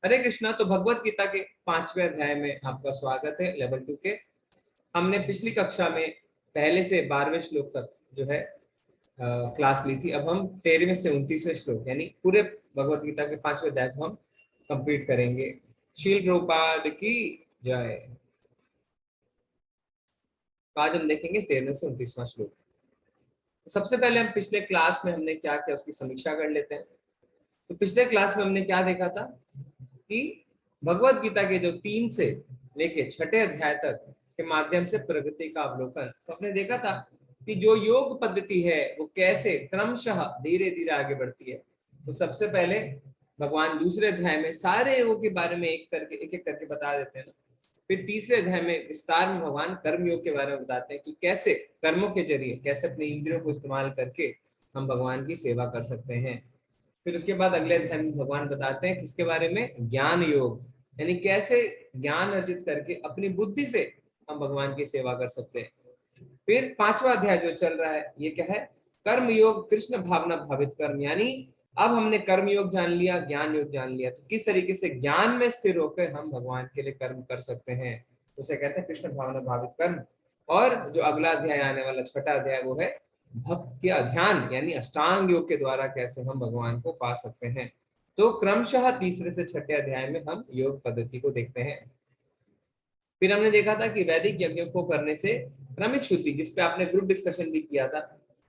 हरे कृष्णा। तो भगवत गीता के 5वें अध्याय में आपका स्वागत है। लेवल 2 के हमने पिछली कक्षा में पहले से 12वें श्लोक तक जो है क्लास ली थी। अब हम 13वें से 29वें श्लोक यानी पूरे भगवत गीता के 5वें अध्याय को हम कंप्लीट करेंगे। श्रील प्रभुपाद की जय। आज हम देखेंगे 13वें से 29वां श्लोक। तो सबसे पहले हम पिछले क्लास में हमने क्या किया उसकी समीक्षा कर लेते हैं। तो पिछले क्लास में हमने क्या देखा था कि भगवत गीता के जो 3 से लेके 6ठे अध्याय तक के माध्यम से प्रगति का अवलोकन, तो हमने देखा था कि जो योग पद्धति है वो कैसे क्रमशः धीरे धीरे आगे बढ़ती है। तो सबसे पहले भगवान दूसरे अध्याय में सारे योगों के बारे में एक एक करके बता देते हैं। फिर तीसरे अध्याय में विस्तार में भगवान कर्म योग के बारे में बताते हैं कि कैसे कर्मों के जरिए कैसे अपने इंद्रियों को इस्तेमाल करके हम भगवान की सेवा कर सकते हैं। फिर उसके बाद अगले अध्याय में भगवान बताते हैं किसके बारे में, ज्ञान योग, यानी कैसे ज्ञान अर्जित करके अपनी बुद्धि से हम भगवान की सेवा कर सकते हैं। फिर 5वां अध्याय जो चल रहा है ये क्या है, कर्म योग कृष्ण भावना भावित कर्म, यानी अब हमने कर्म योग जान लिया, ज्ञान योग जान लिया, तो किस तरीके से ज्ञान में स्थिर होकर हम भगवान के लिए कर्म कर सकते हैं, उसे कहते हैं कृष्ण भावना भावित कर्म। और जो अगला अध्याय आने वाला 6ठा अध्याय वो है भक्त के ध्यान, यानी अष्टांग योग के द्वारा कैसे हम भगवान को पा सकते हैं। तो क्रमशः तीसरे से 6ठे अध्याय में हम योग पद्धति को देखते हैं। फिर हमने देखा था कि वैदिक यज्ञों को करने से क्रमिक शुद्धि, जिसपे आपने ग्रुप डिस्कशन भी किया था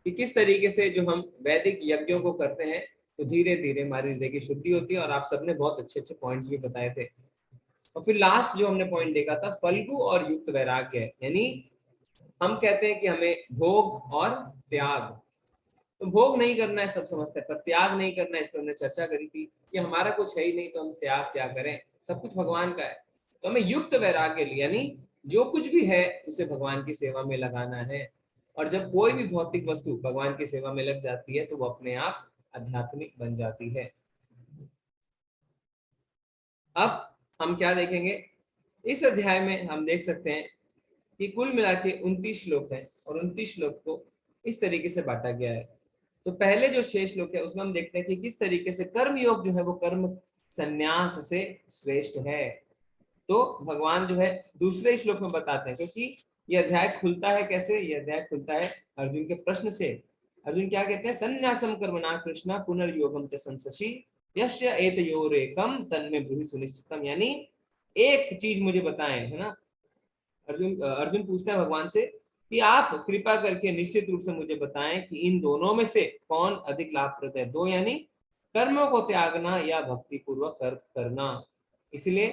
कि किस तरीके से जो हम वैदिक यज्ञों को करते हैं तो धीरे धीरे हमारी हृदय की शुद्धि होती है, और आप सबने बहुत अच्छे अच्छे पॉइंट्स भी बताए थे। और फिर लास्ट जो हमने पॉइंट देखा था फल्गु और युक्त वैराग्य, यानी हम कहते हैं कि हमें भोग और त्याग, तो भोग नहीं करना है सब समझते हैं, पर त्याग नहीं करना है, इस पर हमने चर्चा करी थी कि हमारा कुछ है ही नहीं तो हम त्याग क्या करें, सब कुछ भगवान का है। तो हमें युक्त वैराग्य यानी जो कुछ भी है उसे भगवान की सेवा में लगाना है। और जब कोई भी भौतिक वस्तु भगवान की सेवा में लग जाती है तो वो अपने आप आध्यात्मिक बन जाती है। अब हम क्या देखेंगे, इस अध्याय में हम देख सकते हैं कि कुल मिला के 29 श्लोक है, और 29 श्लोक को इस तरीके से बांटा गया है। तो पहले जो 6 श्लोक है उसमें हम देखते हैं कि किस तरीके से कर्म योग जो है वो कर्म संन्यास से श्रेष्ठ है। तो भगवान जो है दूसरे श्लोक में बताते हैं, क्योंकि ये अध्याय खुलता है कैसे, ये अध्याय खुलता है अर्जुन के प्रश्न से। अर्जुन क्या कहते हैं, संन्यासम कर्मणा कृष्णा पुनर्योगम च संससि यस्य एतयोरेकम तन्मे ब्रूहि सुनिश्चितम, यानी एक चीज मुझे बताएं, है ना। अर्जुन पूछता है भगवान से कि आप कृपा करके निश्चित रूप से मुझे बताएं कि इन दोनों में से कौन अधिक लाभप्रद है। दो यानी कर्मों को त्यागना या भक्ति पूर्वक कर्म करना। इसलिए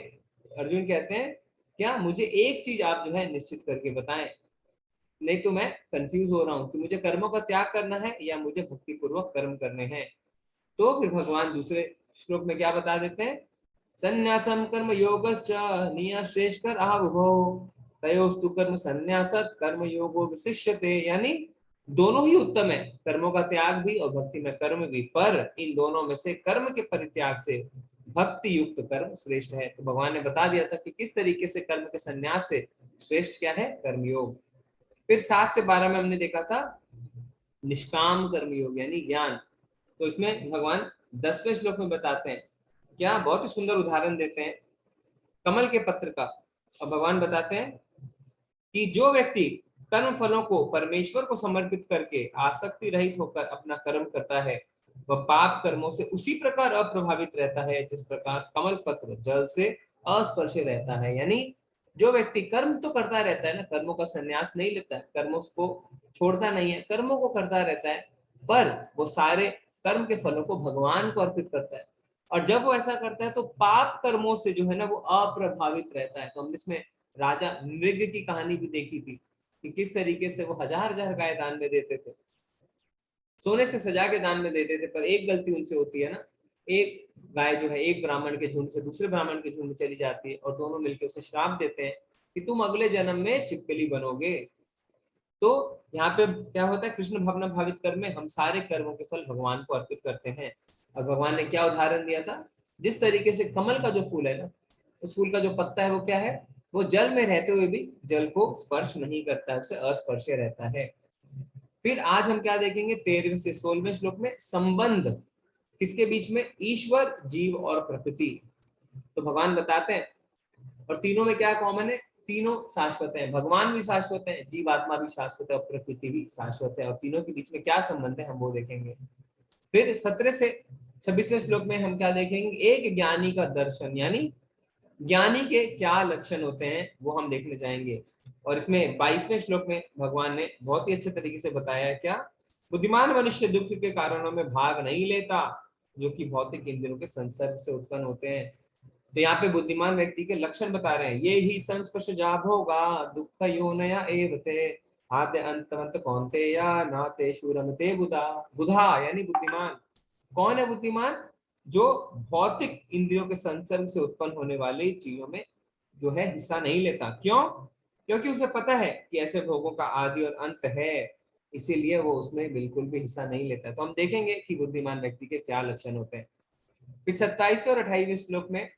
अर्जुन कहते हैं क्या मुझे एक चीज आप जो है निश्चित करके बताएं, नहीं तो मैं कंफ्यूज हो रहा हूं कि मुझे कर्मों का त्याग करना है या मुझे भक्ति पूर्वक कर्म करने हैं। तो फिर भगवान दूसरे श्लोक में क्या बता देते हैं, संन्यासम कर्म योगश्च नियश्रेष्कर आहुभो तयोस्तु कर्म संन्यासत कर्म योगो विशिष्यते, यानी दोनों ही उत्तम है, कर्मों का त्याग भी और भक्ति में कर्म भी, पर इन दोनों में से कर्म के परित्याग से भक्ति युक्त कर्म श्रेष्ठ है। तो भगवान ने बता दिया था कि किस तरीके से कर्म के संन्यास से श्रेष्ठ क्या है, कर्मयोग। फिर 7 से 12 में हमने देखा था निष्काम कर्मयोग यानी ज्ञान। तो इसमें भगवान 10वें श्लोक में बताते हैं क्या, बहुत ही सुंदर उदाहरण देते हैं कमल के पत्र का। और भगवान बताते हैं कि जो व्यक्ति कर्म फलों को परमेश्वर को समर्पित करके आसक्ति रहित होकर अपना कर्म करता है वह पाप कर्मों से उसी प्रकार अप्रभावित रहता है जिस प्रकार कमल पत्र जल से अस्पर्श रहता है। यानी जो व्यक्ति कर्म तो करता रहता है ना, कर्मों का संन्यास नहीं लेता है, कर्मों को छोड़ता नहीं है, कर्मों को करता रहता है, पर वो सारे कर्म के फलों को भगवान को अर्पित करता है। और जब वो ऐसा करता है तो पाप कर्मों से जो है ना वो अप्रभावित रहता है। तो हमने इसमें राजा मृग की कहानी भी देखी थी कि किस तरीके से वो हजार हजार गाय दान में देते थे, सोने से सजा के दान में देते थे, पर एक गलती उनसे होती है ना, एक गाय जो है एक ब्राह्मण के झुंड से दूसरे ब्राह्मण के झुंड में चली जाती है और दोनों मिलकर उसे श्राप देते हैं कि तुम अगले जन्म में छिपकली बनोगे। तो यहाँ पे क्या होता है, कृष्ण भावना भावित कर्म में हम सारे कर्मों के फल भगवान को अर्पित करते हैं। और भगवान ने क्या उदाहरण दिया था, जिस तरीके से कमल का जो फूल है ना, उस फूल का जो पत्ता है वो क्या है, वो जल में रहते हुए भी जल को स्पर्श नहीं करता है, उसे अस्पर्श रहता है। फिर आज हम क्या देखेंगे 13वें से 16वें श्लोक में, संबंध किसके बीच में, ईश्वर जीव और प्रकृति। तो भगवान बताते हैं, और तीनों में क्या कॉमन है, तीनों शाश्वत हैं, भगवान भी शाश्वत है, जीव आत्मा भी शाश्वत है और प्रकृति भी शाश्वत है, और तीनों के बीच में क्या संबंध है हम वो देखेंगे। फिर 17 से 26वें श्लोक में हम क्या देखेंगे, एक ज्ञानी का दर्शन, यानी ज्ञानी के क्या लक्षण होते हैं वो हम देखने जाएंगे। और इसमें 22वें श्लोक में भगवान ने बहुत ही अच्छे तरीके से बताया है क्या, बुद्धिमान मनुष्य दुख के कारणों में भाग नहीं लेता जो कि भौतिक इंद्रियों के संसर्ग से उत्पन्न होते हैं। तो यहाँ पे बुद्धिमान व्यक्ति के लक्षण बता रहे हैं, ये ही संस्पर्श जा भोगा दुख योनया एवते आद्य अंतवंत कौन्तेया न तेषु रमते बुधा। बुधा यानी बुद्धिमान। कौन है बुद्धिमान, जो भौतिक इंद्रियों के संसर्ग से उत्पन्न होने वाली चीजों में जो है हिस्सा नहीं लेता। क्यों? क्योंकि उसे पता है कि ऐसे भोगों का आदि और अंत है, इसीलिए वो उसमें बिल्कुल भी हिस्सा नहीं लेता। तो हम देखेंगे कि बुद्धिमान व्यक्ति के क्या लक्षण होते हैं। फिर 27वें और 28वें श्लोक में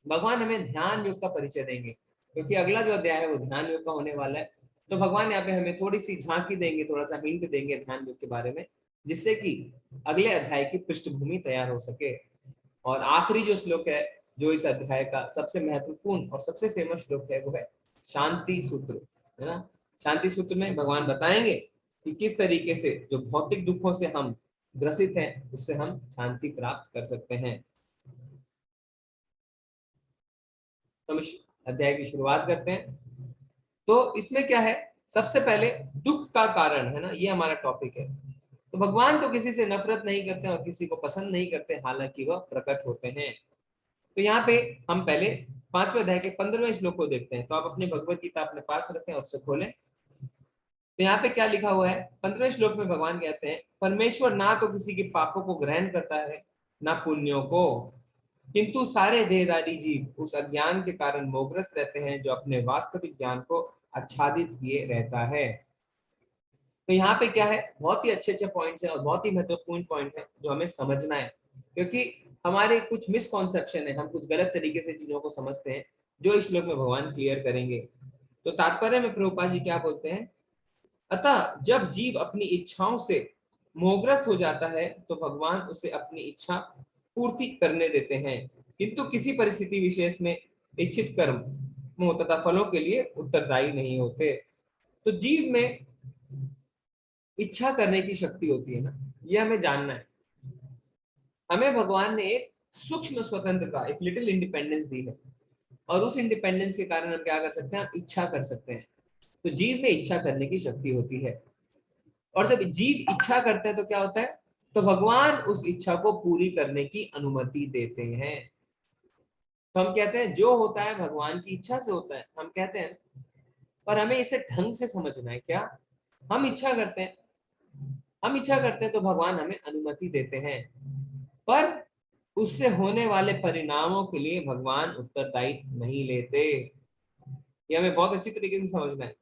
भगवान हमें ध्यान योग का परिचय देंगे, क्योंकि अगला जो अध्याय है वो ध्यान योग का होने वाला है। तो भगवान यहाँ पे हमें थोड़ी सी झांकी देंगे, थोड़ा सा हिंट देंगे ध्यान योग के बारे में, जिससे कि अगले अध्याय की पृष्ठभूमि तैयार हो सके। और आखिरी जो श्लोक है, जो इस अध्याय का सबसे महत्वपूर्ण और सबसे फेमस श्लोक है, वो है शांति सूत्र, है ना। शांति सूत्र में भगवान बताएंगे कि किस तरीके से जो भौतिक दुखों से हम ग्रसित हैं उससे हम शांति प्राप्त कर सकते हैं। तो हम इस अध्याय की शुरुआत करते हैं। तो इसमें क्या है, सबसे पहले दुख का कारण, है ना, ये हमारा टॉपिक है। तो भगवान तो किसी से नफरत नहीं करते और किसी को पसंद नहीं करते, हालांकि वह प्रकट होते हैं। तो यहाँ पे हम पहले 5वें अध्याय के 15वें श्लोक को देखते हैं। तो आप अपनी भगवत गीता अपने पास रखें और उसे खोलें। तो यहाँ पे क्या लिखा हुआ है, 15वें श्लोक में भगवान कहते हैं, परमेश्वर ना तो किसी के पापों को ग्रहण करता है ना पुण्यों को, किंतु सारे देहधारी जीव उस अज्ञान के कारण मोहग्रस्त रहते हैं जो अपने वास्तविक ज्ञान को आच्छादित किए रहता है। तो यहाँ पे क्या है, बहुत ही अच्छे अच्छे पॉइंट्स हैं और बहुत ही महत्वपूर्ण पॉइंट है जो हमें समझना है, क्योंकि हमारे कुछ मिसकॉन्सेप्शन है, हम कुछ गलत तरीके से चीजों को समझते हैं, जो इस श्लोक में भगवान क्लियर करेंगे। तो तात्पर्य में प्रभुपाद जी क्या बोलते हैं, अतः जब जीव अपनी इच्छाओं से मोहग्रस्त हो जाता है तो भगवान उसे अपनी इच्छा पूर्ति करने देते हैं, किंतु किसी परिस्थिति विशेष में इच्छित कर्म तथा फलों के लिए उत्तरदायी नहीं होते। तो जीव में इच्छा करने की शक्ति होती है ना, ये हमें जानना है। हमें भगवान ने एक सूक्ष्म स्वतंत्रता, एक लिटिल इंडिपेंडेंस दी है, और उस इंडिपेंडेंस के कारण हम क्या कर सकते हैं, हम इच्छा कर सकते हैं। तो जीव में इच्छा करने की शक्ति होती है, और जब जीव इच्छा करते हैं तो क्या होता है, तो भगवान उस इच्छा को पूरी करने की अनुमति देते हैं। तो हम कहते हैं जो होता है भगवान की इच्छा से होता है, हम कहते हैं, पर हमें इसे ढंग से समझना है। क्या हम इच्छा करते हैं, हम इच्छा करते हैं तो भगवान हमें अनुमति देते हैं, पर उससे होने वाले परिणामों के लिए भगवान उत्तरदायी नहीं लेते। ये हमें बहुत अच्छी तरीके से समझना है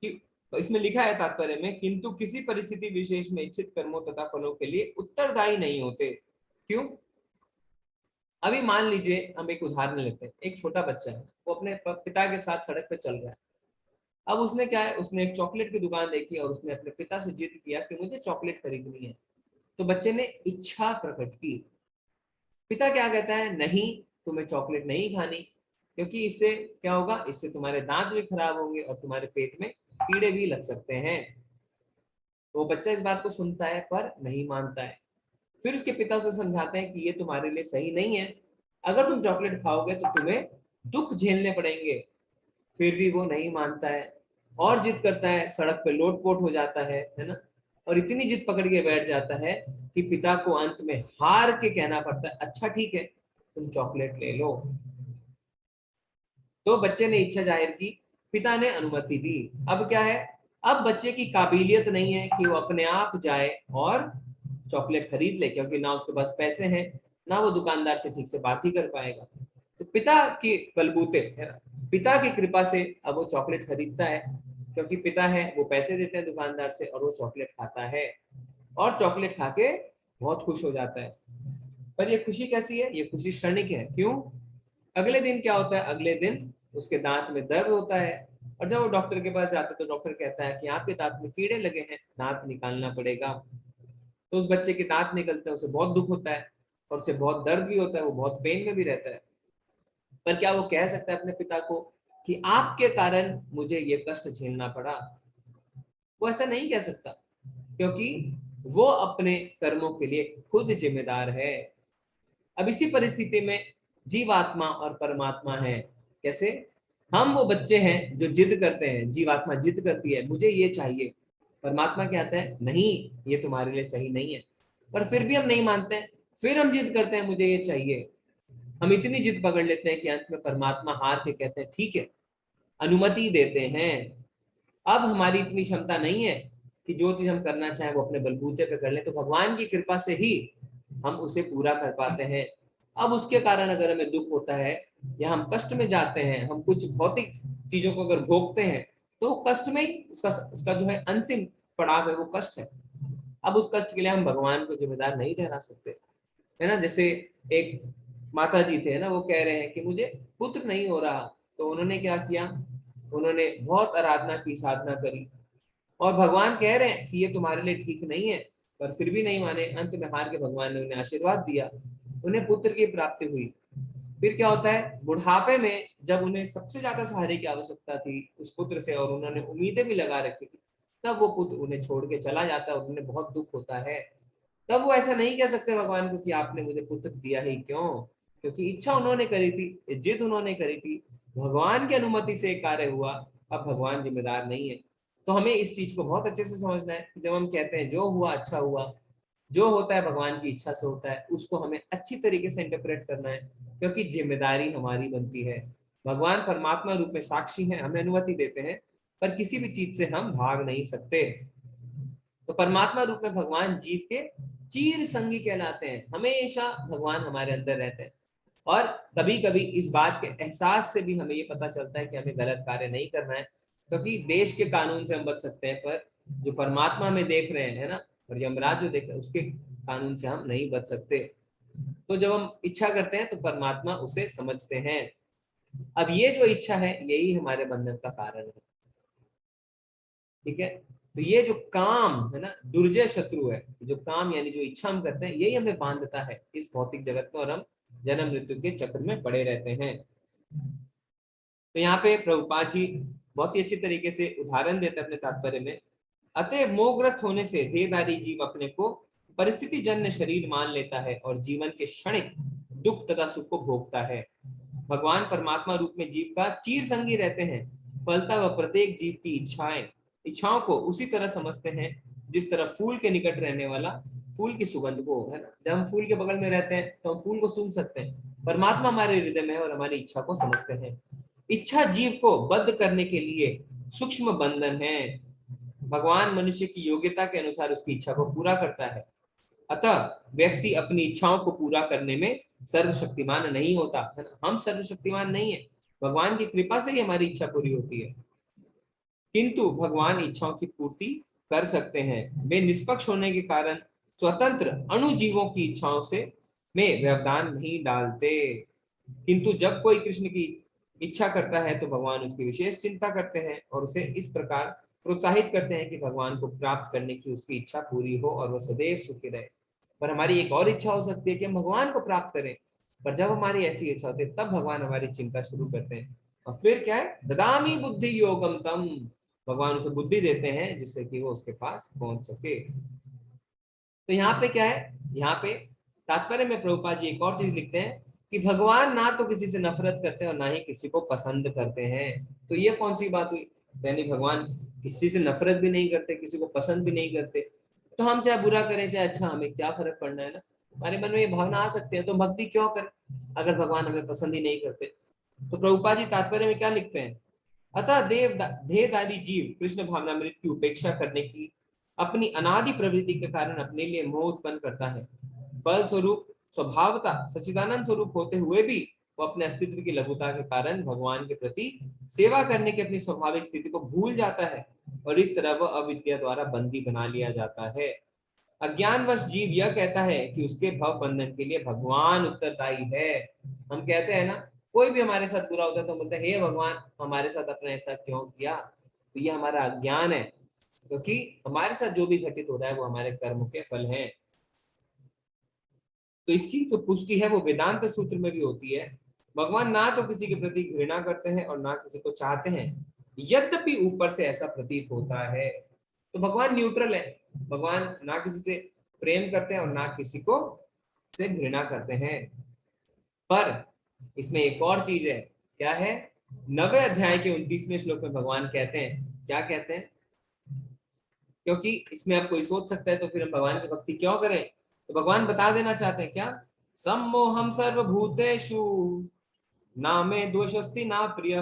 कि इसमें लिखा है तात्पर्य में, किंतु किसी परिस्थिति विशेष में इच्छित कर्मों तथा फलों के लिए उत्तरदायी नहीं होते। क्यों? अभी मान लीजिए हम एक उदाहरण लेते हैं, एक छोटा बच्चा है, वो अपने पिता के साथ सड़क पे चल रहा है। अब उसने क्या है, उसने एक चॉकलेट की दुकान देखी और उसने अपने पिता से जिद किया कि मुझे चॉकलेट खरीदनी है। तो बच्चे ने इच्छा प्रकट की। पिता क्या कहता है, नहीं, तुम्हें चॉकलेट नहीं खानी, क्योंकि इससे क्या होगा, इससे तुम्हारे दांत भी खराब होंगे और तुम्हारे पेट में कीड़े भी लग सकते हैं। तो बच्चा इस बात को सुनता है पर नहीं मानता है। फिर उसके पिता उसे समझाते हैं कि ये तुम्हारे लिए सही नहीं है, अगर तुम चॉकलेट खाओगे तो तुम्हें दुख झेलने पड़ेंगे। फिर भी वो नहीं मानता है और जिद करता है, सड़क पे लोटपोट हो जाता है ना, और इतनी जिद पकड़ के बैठ जाता है कि पिता को अंत में हार के कहना पड़ता है, अच्छा ठीक है तुम चॉकलेट ले लो। तो बच्चे ने इच्छा जाहिर की, पिता ने अनुमति दी। अब क्या है, अब बच्चे की काबिलियत नहीं है कि वो अपने आप जाए और चॉकलेट खरीद ले, क्योंकि ना उसके पास पैसे हैं, ना वो दुकानदार से ठीक से बात ही कर पाएगा। तो पिता के बलबूते, है ना, पिता की कृपा से अब वो चॉकलेट खरीदता है, क्योंकि पिता है, वो पैसे देते हैं दुकानदार से और वो चॉकलेट खाता है, और चॉकलेट खा के बहुत खुश हो जाता है। पर ये खुशी कैसी है, ये खुशी क्षणिक है। क्यों? अगले दिन क्या होता है, अगले दिन उसके दांत में दर्द होता है, और जब वो डॉक्टर के पास जाता है तो डॉक्टर कहता है कि आपके दांत में कीड़े लगे हैं, दांत निकालना पड़ेगा। तो उस बच्चे के दांत निकलते हैं, उसे बहुत दुख होता है और उसे बहुत दर्द भी होता है, वो बहुत पेन में भी रहता है। पर क्या वो कह सकता है अपने पिता को कि आपके कारण मुझे ये कष्ट झेलना पड़ा? वो ऐसा नहीं कह सकता, क्योंकि वो अपने कर्मों के लिए खुद जिम्मेदार है। अब इसी परिस्थिति में जीवात्मा और परमात्मा है। कैसे? हम वो बच्चे हैं जो जिद करते हैं, जीवात्मा जिद करती है मुझे ये चाहिए, परमात्मा कहता है नहीं, ये तुम्हारे लिए सही नहीं है, पर फिर भी हम नहीं मानते हैं, फिर हम जिद करते हैं मुझे ये चाहिए। हम इतनी जिद पकड़ लेते हैं कि अंत में परमात्मा हार के कहते हैं ठीक है, अनुमति देते हैं। अब हमारी इतनी क्षमता नहीं है कि जो चीज हम करना चाहें वो अपने बलबूते पे कर लें, तो भगवान की कृपा से ही हम उसे पूरा कर पाते हैं। अब उसके कारण अगर हमें दुख होता है या हम कष्ट में जाते हैं, हम कुछ भौतिक चीजों को अगर भोगते हैं, तो वो कष्ट में ही उसका उसका जो है अंतिम पड़ाव है वो कष्ट है। अब उस कष्ट के लिए हम भगवान को जिम्मेदार नहीं ठहरा सकते, है ना। जैसे एक माता जी थे ना, वो कह रहे हैं कि मुझे पुत्र नहीं हो रहा, तो उन्होंने क्या किया, उन्होंने बहुत आराधना की, साधना करी, और भगवान कह रहे हैं कि ये तुम्हारे लिए ठीक नहीं है, पर फिर भी नहीं माने। अंत में हार के भगवान ने उन्हें आशीर्वाद दिया, उन्हें पुत्र की प्राप्ति हुई। फिर क्या होता है, बुढ़ापे में जब उन्हें सबसे ज्यादा सहारे की आवश्यकता थी उस पुत्र से, और उन्होंने उम्मीदें भी लगा रखी थी, तब वो पुत्र उन्हें छोड़ के चला जाता है और उन्हें बहुत दुख होता है। तब वो ऐसा नहीं कह सकते भगवान को कि आपने मुझे पुत्र दिया ही क्यों, क्योंकि इच्छा उन्होंने करी थी, जिद उन्होंने करी थी, भगवान की अनुमति से कार्य हुआ। अब भगवान जिम्मेदार नहीं है। तो हमें इस चीज को बहुत अच्छे से समझना है कि जब हम कहते हैं जो हुआ अच्छा हुआ, जो होता है भगवान की इच्छा से होता है, उसको हमें अच्छी तरीके से इंटरप्रेट करना है, क्योंकि जिम्मेदारी हमारी बनती है। भगवान परमात्मा रूप में साक्षी हैं, हमें अनुमति देते हैं, पर किसी भी चीज से हम भाग नहीं सकते। तो परमात्मा रूप में भगवान जीव के चीर संगी कहलाते हैं, हमेशा भगवान हमारे अंदर रहते हैं। और कभी कभी इस बात के एहसास से भी हमें ये पता चलता है कि हमें गलत कार्य नहीं करना है, क्योंकि देश के कानून से हम बच सकते हैं, पर जो परमात्मा में देख रहे हैं, है ना, और यमराज जो देख रहे हैं उसके कानून से हम नहीं बच सकते। तो जब हम इच्छा करते हैं तो परमात्मा उसे समझते हैं। अब ये जो इच्छा है यही हमारे बंधन का कारण है, ठीक है। तो ये जो काम है ना, दुर्जय शत्रु है, जो काम यानी जो इच्छा हम करते हैं, यही हमें बांधता है इस भौतिक जगत में, और हम जन्म मृत्यु के चक्र में पड़े रहते हैं। तो यहाँ पे प्रभुपाद जी बहुत ही अच्छी तरीके से उदाहरण देते हैं अपने तात्पर्य में। अतः मोहग्रस्त होने से देहधारी जीव अपने को परिस्थिति जन्य शरीर मान लेता है और जीवन के क्षणिक दुख तथा सुख को भोगता है। भगवान परमात्मा रूप में जीव का चीर संगी रहते हैं, फलता व प्रत्येक जीव की इच्छाओं को उसी तरह समझते हैं जिस तरह फूल के निकट रहने वाला फूल की सुगंध को, है ना। जब हम फूल के बगल में रहते हैं तो हम फूल को सूंघ सकते हैं, परमात्मा हमारे हृदय में है और हमारी इच्छा को समझते हैं। इच्छा जीव को बद्ध करने के लिए सूक्ष्म बंधन है। भगवान मनुष्य की योग्यता के अनुसार उसकी इच्छा को पूरा करता है, अतः व्यक्ति अपनी इच्छाओं को पूरा करने में सर्वशक्तिमान नहीं होता, है ना। हम सर्वशक्तिमान नहीं है, भगवान की कृपा से ही हमारी इच्छा पूरी होती है, किंतु भगवान इच्छाओं की पूर्ति कर सकते हैं। वे निष्पक्ष होने के कारण स्वतंत्र अणुजीवों की इच्छाओं से में व्यवधान नहीं डालते, किंतु जब कोई कृष्ण की इच्छा करता है तो भगवान उसकी विशेष चिंता करते हैं और उसे इस प्रकार प्रोत्साहित करते हैं कि भगवान को प्राप्त करने की उसकी इच्छा पूरी हो और वह सदैव सुखी रहे। पर हमारी एक और इच्छा हो सकती है कि हम भगवान को प्राप्त करें, पर जब हमारी ऐसी इच्छा होती है तब भगवान हमारी चिंता शुरू करते हैं, और फिर क्या है, ददामी बुद्धि योगम तम, भगवान उसे बुद्धि देते हैं जिससे कि वो उसके पास पहुंच सके। तो यहाँ पे क्या है, यहाँ पे तात्पर्य में प्रभुपाद जी एक और चीज लिखते हैं कि भगवान ना तो किसी से नफरत करते हैं और ना ही किसी को पसंद करते हैं। तो ये कौन सी बात हुई, यानी भगवान किसी से नफरत भी नहीं करते, किसी को पसंद भी नहीं करते, तो हम चाहे बुरा करें चाहे अच्छा, हमें क्या फर्क पड़ना है ना। हमारे मन में ये भावना आ सकती है, तो भक्ति क्यों करें अगर भगवान हमें पसंद ही नहीं करते। तो प्रभुपाद जी तात्पर्य में क्या लिखते हैं, अतः देहधारी जीव कृष्ण भावनामृत की उपेक्षा करने की अपनी अनादि प्रवृत्ति के कारण अपने लिए मोह उत्पन्न करता है। फल स्वरूप स्वभावता सचिदानंद स्वरूप होते हुए भी वो अपने अस्तित्व की लघुता के कारण भगवान के प्रति सेवा करने की अपनी स्वाभाविक स्थिति को भूल जाता है, और इस तरह वह अविद्या द्वारा बंदी बना लिया जाता है। अज्ञानवश जीव यह कहता है कि उसके भव बंधन के लिए भगवान उत्तरदायी है। हम कहते हैं ना, कोई भी हमारे साथ बुरा होता है तो बोलते हैं हे भगवान हमारे साथ आपने ऐसा क्यों किया, तो ये हमारा अज्ञान है, क्योंकि हमारे साथ जो भी घटित हो रहा है वो हमारे कर्म के फल हैं। तो इसकी जो पुष्टि है वो वेदांत सूत्र में भी होती है। भगवान ना तो किसी के प्रति घृणा करते हैं और ना किसी को चाहते हैं, यद्यपि ऊपर से ऐसा प्रतीत होता है। तो भगवान न्यूट्रल है, भगवान ना किसी से प्रेम करते हैं और ना किसी को से घृणा करते हैं। पर इसमें एक और चीज है, क्या है? 9वें अध्याय के 29वें श्लोक में भगवान कहते हैं, क्या कहते हैं? क्योंकि इसमें आप कोई सोच सकता है तो फिर हम भगवान की भक्ति क्यों करें? तो भगवान बता देना चाहते हैं क्या, सम्मोहम सर्वभूतेषु ना मे द्वेषस्ति ना प्रिय,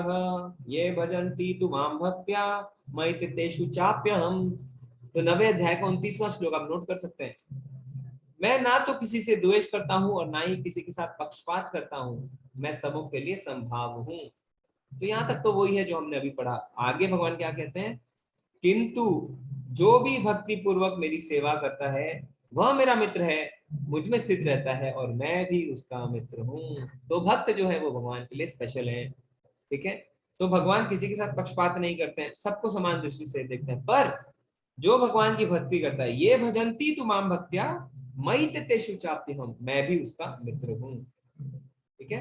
ये भजन्ति तु माम भक्त्या मयि तेषु चाप्यहम्। तो 9वें अध्याय का 29वां श्लोक आप नोट कर सकते हैं। मैं ना तो किसी से द्वेष करता हूं और ना ही किसी के साथ पक्षपात करता हूं, मैं सबों के लिए संभाव हूं। तो यहाँ तक तो वही है जो हमने अभी पढ़ा। आगे भगवान क्या कहते हैं, किंतु जो भी भक्ति पूर्वक मेरी सेवा करता है वह मेरा मित्र है, मुझ में स्थित रहता है और मैं भी उसका मित्र हूँ। तो भक्त जो है वो भगवान के लिए स्पेशल है। ठीक है, तो भगवान किसी के साथ पक्षपात नहीं करते हैं, सबको समान दृष्टि से देखते हैं। पर जो भगवान की भक्ति करता है, ये भजंती तु माम भक्त्या मयि तेषु चाप्यहम्, मैं भी उसका मित्र हूँ। ठीक है,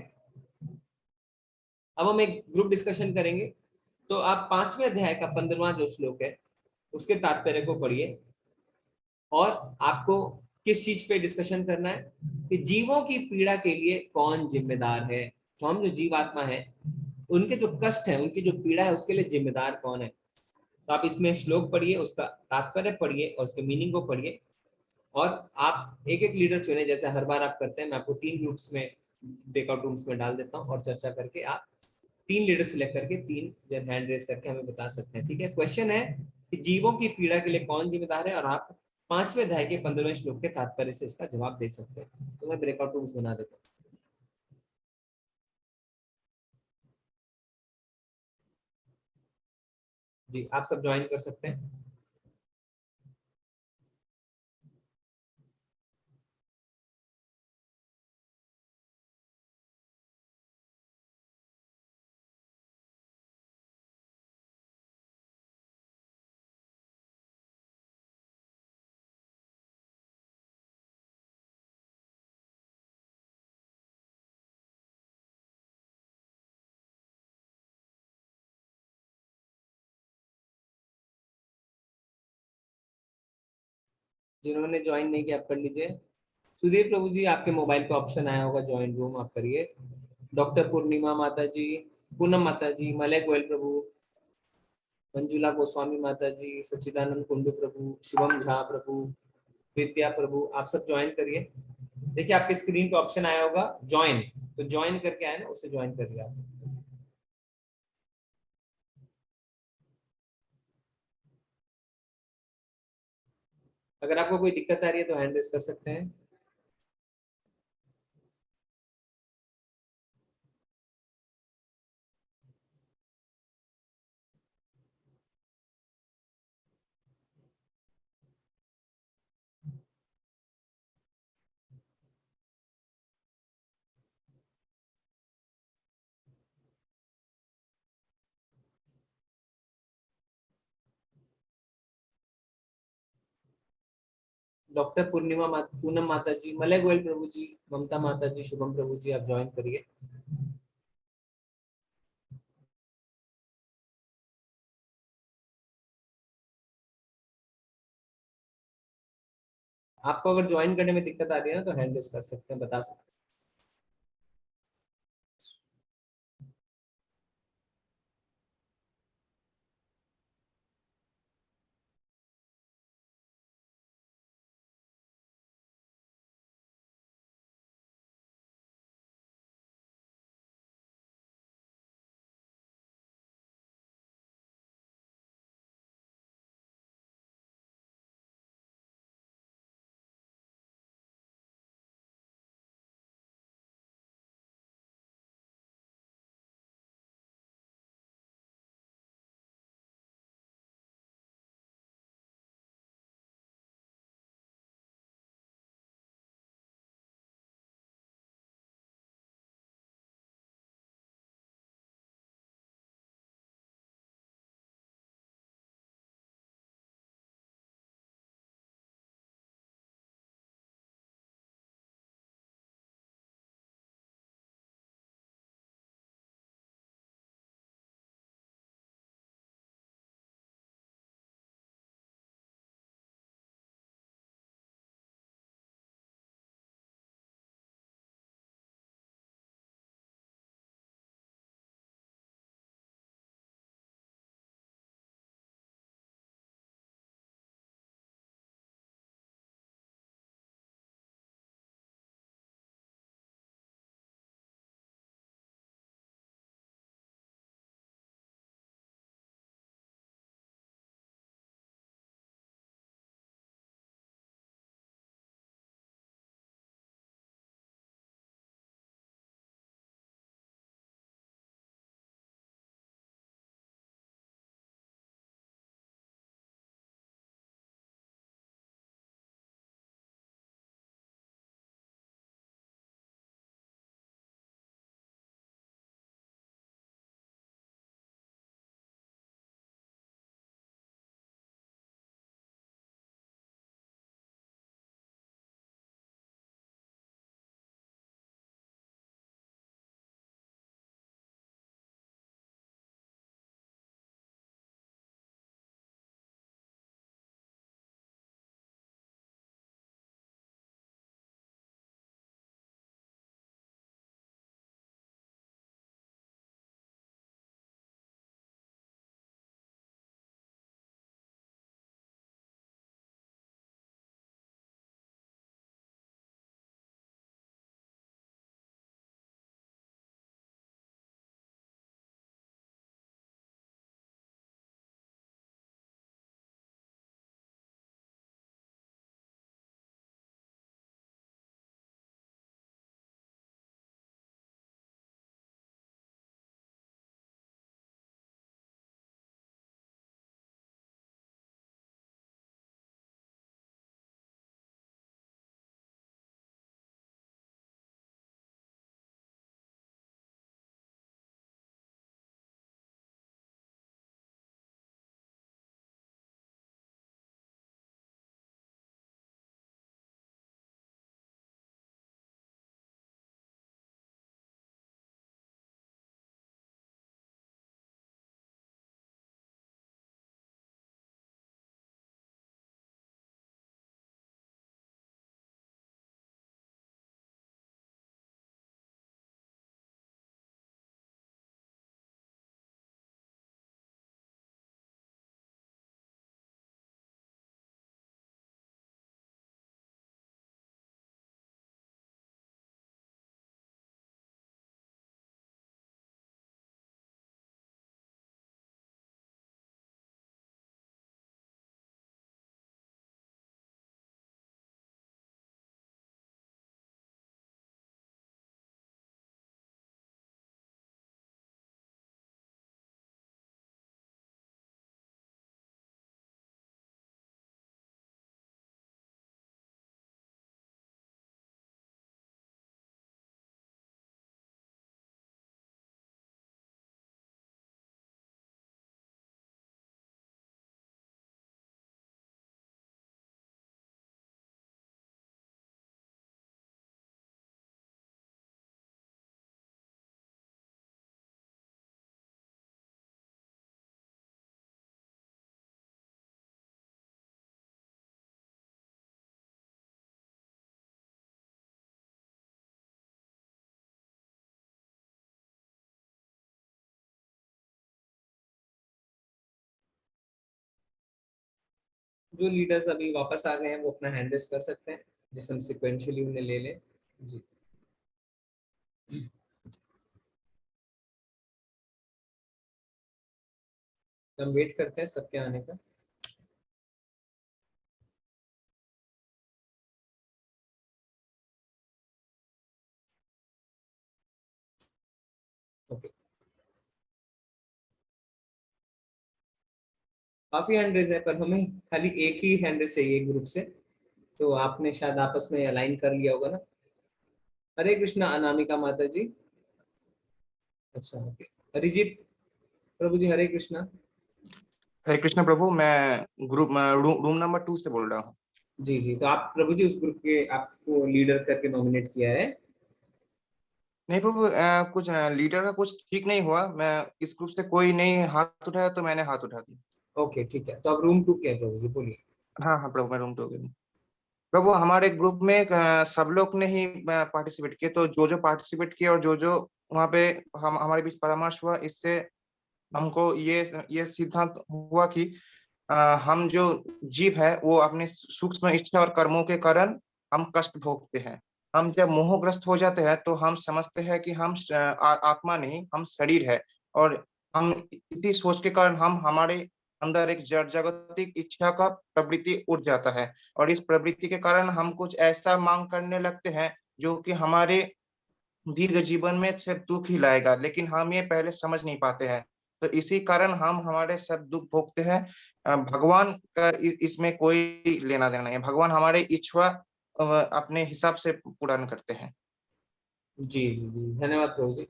अब हम एक ग्रुप डिस्कशन करेंगे। तो आप 5वें अध्याय का 15वां जो श्लोक है उसके तात्पर्य को पढ़िए, और आपको किस चीज पे डिस्कशन करना है कि जीवों की पीड़ा के लिए कौन जिम्मेदार है। तो हम जो जीवात्मा है उनके जो कष्ट है, उनकी जो पीड़ा है, उसके लिए जिम्मेदार कौन है। तो आप इसमें श्लोक पढ़िए, उसका तात्पर्य पढ़िए और उसके मीनिंग को पढ़िए, और आप एक एक लीडर चुने, जैसे हर बार आप करते हैं। मैं आपको 3 ग्रुप्स में, ब्रेकआउट रूम्स में डाल देता हूँ और चर्चा करके आप 3 लीडर सिलेक्ट करके 3 हैंड रेस करके हमें बता सकते हैं। ठीक है, क्वेश्चन है कि जीवों की पीड़ा के लिए कौन जिम्मेदार है, और आप 5वें अध्याय के 15वें श्लोक के तात्पर्य से इसका जवाब दे सकते हैं। तो मैं ब्रेकआउट रूम्स बना देता हूँ। जी, आप सब ज्वाइन कर सकते हैं। जिन्होंने ज्वाइन नहीं किया आप कर लीजिए। सुधीर प्रभु जी, आपके मोबाइल पे ऑप्शन आया होगा ज्वाइन रूम, आप करिए। डॉक्टर पूर्णिमा माता जी, पूनम माता जी, मलय गोयल प्रभु, मंजुला गोस्वामी माता जी, सच्चिदानंद कुंडू प्रभु, शुभम झा प्रभु, विद्या प्रभु, आप सब ज्वाइन करिए। देखिए आपके स्क्रीन पे ऑप्शन आया होगा ज्वाइन, तो ज्वाइन करके आए ना, उससे ज्वाइन करिए आप। अगर आपको कोई दिक्कत आ रही है तो हैंड रेस कर सकते हैं। डॉक्टर पूर्णिमा पूनम माता जी, मलय गोयल प्रभु जी, ममता माता जी, शुभम प्रभु जी, आप ज्वाइन करिए। आपको अगर ज्वाइन करने में दिक्कत आ रही है ना तो हैंड रेस कर सकते हैं, बता सकते हैं। जो लीडर्स अभी वापस आ गए हैं वो अपना हैंड रेस कर सकते हैं, जिससे हम सिक्वेंशियली उन्हें ले लें। जी। तो हम वेट करते हैं सबके आने का। ओके, काफी हैंड रेस है, पर हमें खाली एक ही हैंड रेस चाहिए ग्रुप से। तो आपने शायद आपस में अलाइन कर लिया होगा ना। हरे कृष्णा अनामिका माता जी। अच्छा, ओके। अरिजीत प्रभु जी, हरे कृष्णा। हरे कृष्ण प्रभु, मैं ग्रुप रूम नंबर 2 से बोल रहा हूँ। जी जी, तो आप प्रभु जी उस ग्रुप के आपको लीडर करके नॉमिनेट किया है। नहीं प्रभु, कुछ लीडर का कुछ ठीक नहीं हुआ। मैं इस ग्रुप से कोई नहीं हाथ उठाया तो मैंने हाथ उठा दिया। ओके, ठीक है, तो आप रूम 2 के हैं प्रभु जी, बोलिए। हाँ हाँ प्रभु, मैं रूम 2 हो गया। प्रभु, हमारे ग्रुप में सब लोग ने ही पार्टिसिपेट किए, तो जो पार्टिसिपेट किए और जो वहाँ पे हम हमारे बीच परामर्श हुआ, इससे हमको ये सिद्धांत हुआ कि हम जो जीव है वो अपने सूक्ष्म इच्छा और कर्मों के कारण हम कष्ट भोगते हैं। हम जब मोहग्रस्त हो जाते हैं तो हम समझते हैं कि हम आत्मा नहीं, हम शरीर है। और हम इसी सोच के कारण हम हमारे अंदर एक जड़ जागतिक इच्छा का प्रवृत्ति उठ जाता है। और इस प्रवृत्ति के कारण हम कुछ ऐसा मांग करने लगते हैं जो कि हमारे दीर्घ जीवन में सिर्फ दुख ही लाएगा, लेकिन हम ये पहले समझ नहीं पाते हैं। तो इसी कारण हम हमारे सब दुख भोगते हैं। भगवान का इसमें कोई लेना देना नहीं है। भगवान हमारे इच्छा अपने हिसाब से पूर्ण करते हैं। जी जी जी, धन्यवाद प्रभु जी।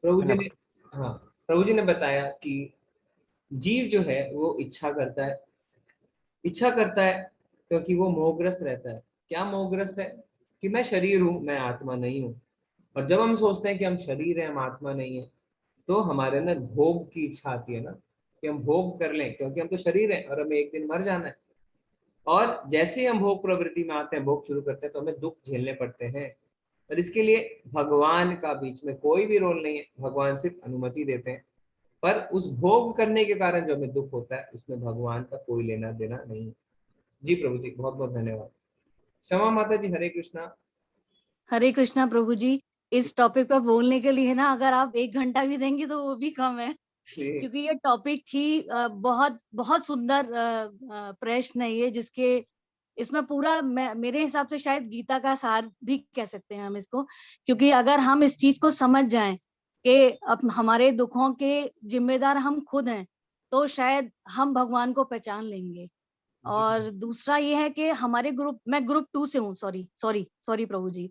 प्रभु जी ने, धन्यवाद। हाँ, प्रभु जी ने बताया कि जीव जो है वो इच्छा करता है। इच्छा करता है क्योंकि वो मोहग्रस्त रहता है। क्या मोहग्रस्त है? कि मैं शरीर हूं, मैं आत्मा नहीं हूं। और जब हम सोचते हैं कि हम शरीर हैं, हम आत्मा नहीं है, तो हमारे अंदर भोग की इच्छा आती है ना, कि हम भोग कर लें, क्योंकि हम तो शरीर हैं और हमें एक दिन मर जाना है। और जैसे ही हम भोग प्रवृत्ति में आते हैं, भोग शुरू करते हैं, तो हमें दुख झेलने पड़ते हैं। और इसके लिए भगवान का बीच में कोई भी रोल नहीं है, भगवान सिर्फ अनुमति देते हैं। पर उस भोग करने के कारण जो हमें दुख होता है, उसमें भगवान का कोई लेना देना नहीं है। जी प्रभु जी, बहुत बहुत धन्यवाद। क्षमा माता जी, हरे कृष्णा। हरे कृष्णा प्रभु जी। इस टॉपिक पर बोलने के लिए ना अगर आप 1 घंटा भी देंगे तो वो भी कम है, जी क्योंकि ये टॉपिक ही बहुत बहुत सुंदर प्रश्न है ये, जिसके इसमें पूरा मेरे हिसाब से शायद गीता का सार भी कह सकते हैं हम इसको। क्योंकि अगर हम इस चीज को समझ जाएं कि अब हमारे दुखों के जिम्मेदार हम खुद हैं, तो शायद हम भगवान को पहचान लेंगे। जी और दूसरा ये है कि हमारे ग्रुप, मैं ग्रुप 2 से हूँ, सॉरी सॉरी सॉरी प्रभु जी।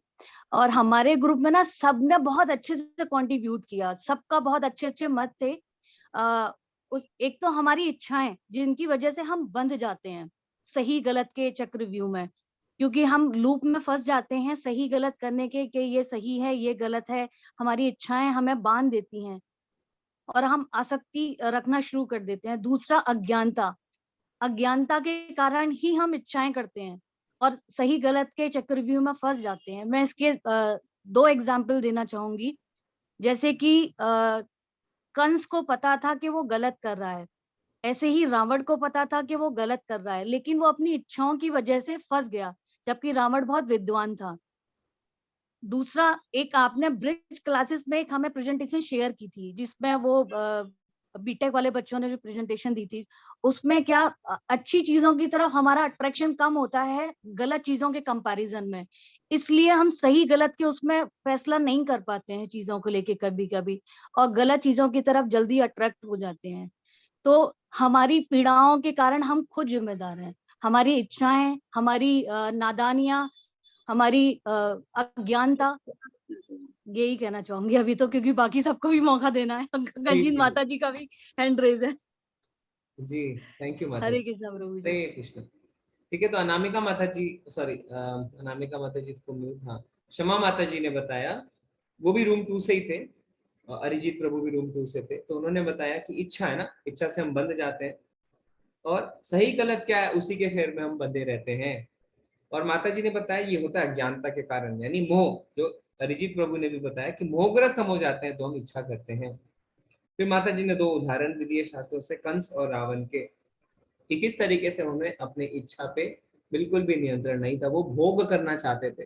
और हमारे ग्रुप में ना सबने बहुत अच्छे से कंट्रीब्यूट किया, सबका बहुत अच्छे अच्छे मत थे। उस एक तो हमारी इच्छाएं जिनकी वजह से हम बंध जाते हैं सही गलत के चक्रव्यूह में, क्योंकि हम लूप में फंस जाते हैं सही गलत करने के, कि ये सही है ये गलत है। हमारी इच्छाएं हमें बांध देती हैं और हम आसक्ति रखना शुरू कर देते हैं। दूसरा अज्ञानता, अज्ञानता के कारण ही हम इच्छाएं करते हैं और सही गलत के चक्रव्यूह में फंस जाते हैं। मैं इसके 2 एग्जाम्पल देना चाहूंगी। जैसे कि कंस को पता था कि वो गलत कर रहा है, ऐसे ही रावण को पता था कि वो गलत कर रहा है, लेकिन वो अपनी इच्छाओं की वजह से फंस गया, जबकि रावण बहुत विद्वान था। दूसरा, एक आपने ब्रिज क्लासेस में एक हमें प्रेजेंटेशन शेयर की थी, जिसमें वो बीटेक वाले बच्चों ने जो प्रेजेंटेशन दी थी, उसमें क्या अच्छी चीजों की तरफ हमारा अट्रैक्शन कम होता है गलत चीजों के कंपैरिजन में। इसलिए हम सही गलत के उसमें फैसला नहीं कर पाते हैं चीजों को लेके कभी कभी, और गलत चीजों की तरफ जल्दी अट्रैक्ट हो जाते हैं। तो हमारी पीड़ाओं के कारण हम खुद जिम्मेदार हैं। हमारी इच्छाएं, हमारी नादानियां, हमारी अज्ञानता, यही कहना चाहूंगी अभी तो, क्योंकि बाकी सबको भी मौका देना है। जी गंजीन जी माता जी का भी हैंड रेज है। जी, थैंक यू माता जी। हरे कृष्णा प्रभु जी। हरे कृष्ण। ठीक है, तो अनामिका माता जी, सॉरी, अनामिका माता जी को म्यूट, हाँ, क्षमा माता जी ने बताया, वो भी रूम 2 से ही थे। और अरिजीत प्रभु भी रूम 2 से थे। तो उन्होंने बताया कि इच्छा है ना, इच्छा से हम बंध जाते हैं, और सही गलत क्या है उसी के फेर में हम बंधे रहते हैं। और माता जी ने बताया ये होता है अज्ञानता के कारण, यानी मोह, जो अरिजीत प्रभु ने भी बताया कि मोहग्रस्त हम हो जाते हैं तो हम इच्छा करते हैं। फिर माता जी ने 2 उदाहरण भी दिए शास्त्रों से, कंस और रावण के, कि किस तरीके से उन्हें अपनी इच्छा पे बिल्कुल भी नियंत्रण नहीं था, वो भोग करना चाहते थे,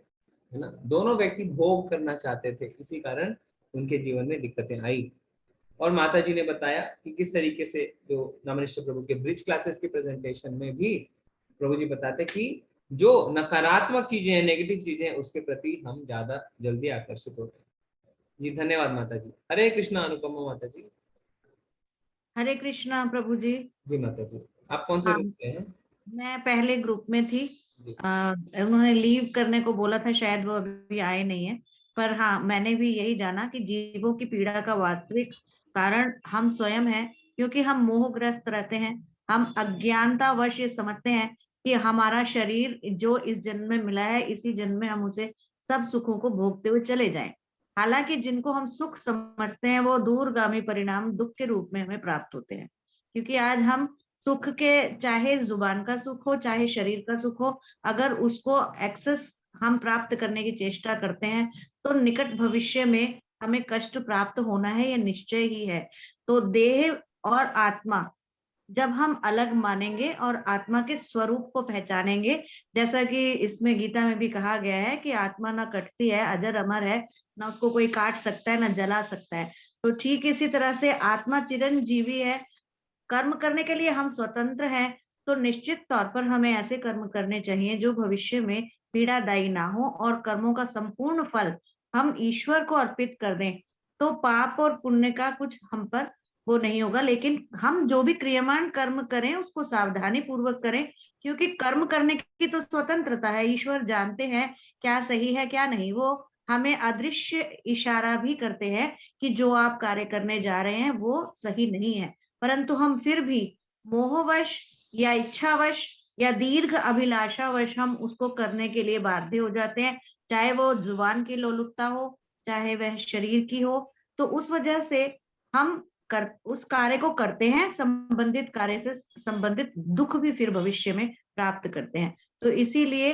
है ना, दोनों व्यक्ति भोग करना चाहते थे, इसी कारण उनके जीवन में दिक्कतें आई। और माता जी ने बताया कि किस तरीके से जो नवनिष्ठ प्रभु के ब्रिज क्लासेस के प्रेजेंटेशन में भी प्रभु जी बताते कि जो नकारात्मक चीजें हैं, नेगेटिव चीजें हैं, उसके प्रति हम ज्यादा जल्दी आकर्षित होते हैं। जी धन्यवाद माता जी। हरे कृष्णा अनुपमा माता जी। हरे कृष्णा प्रभु जी। जी माता जी, आप कौन से हाँ, ग्रुप में हैं? मैं पहले ग्रुप में थी। जी। उन्होंने लीव करने को बोला था, शायद वो अभी आए नहीं है। पर हाँ, मैंने भी यही जाना कि जीवों की पीड़ा का वास्तविक कारण हम स्वयं हैं, क्योंकि हम मोहग्रस्त रहते हैं। हम अज्ञानतावश ये समझते हैं कि हमारा शरीर जो इस जन्म में मिला है, इसी जन्म में हम उसे सब सुखों को भोगते हुए चले जाएं। हालांकि जिनको हम सुख समझते हैं, वो दूरगामी परिणाम दुख के रूप में हमें प्राप्त होते हैं। क्योंकि आज हम सुख के, चाहे जुबान का सुख हो, चाहे शरीर का सुख हो, अगर उसको एक्सेस हम प्राप्त करने की चेष्टा करते हैं, तो निकट भविष्य में हमें कष्ट प्राप्त होना है, यह निश्चय ही है। तो देह और आत्मा जब हम अलग मानेंगे और आत्मा के स्वरूप को पहचानेंगे, जैसा कि इसमें गीता में भी कहा गया है कि आत्मा ना कटती है, अजर अमर है, ना उसको कोई काट सकता है, ना जला सकता है। तो ठीक इसी तरह से आत्मा चिरंजीवी है। कर्म करने के लिए हम स्वतंत्र हैं, तो निश्चित तौर पर हमें ऐसे कर्म करने चाहिए जो भविष्य में पीड़ादायी ना हो, और कर्मों का संपूर्ण फल हम ईश्वर को अर्पित कर दें, तो पाप और पुण्य का कुछ हम पर वो नहीं होगा। लेकिन हम जो भी क्रियमान कर्म करें उसको सावधानी पूर्वक करें, क्योंकि कर्म करने की तो स्वतंत्रता है। ईश्वर जानते हैं क्या सही है क्या नहीं। वो हमें अदृश्य इशारा भी करते हैं कि जो आप कार्य करने जा रहे हैं वो सही नहीं है, परंतु हम फिर भी मोहवश या इच्छावश या दीर्घ अभिलाषावश हम उसको करने के लिए बाध्य हो जाते हैं, चाहे वो जुबान की लोलुपता हो, चाहे वह शरीर की हो। तो उस वजह से हम उस कार्य को करते हैं, संबंधित कार्य से संबंधित दुख भी फिर भविष्य में प्राप्त करते हैं। तो इसीलिए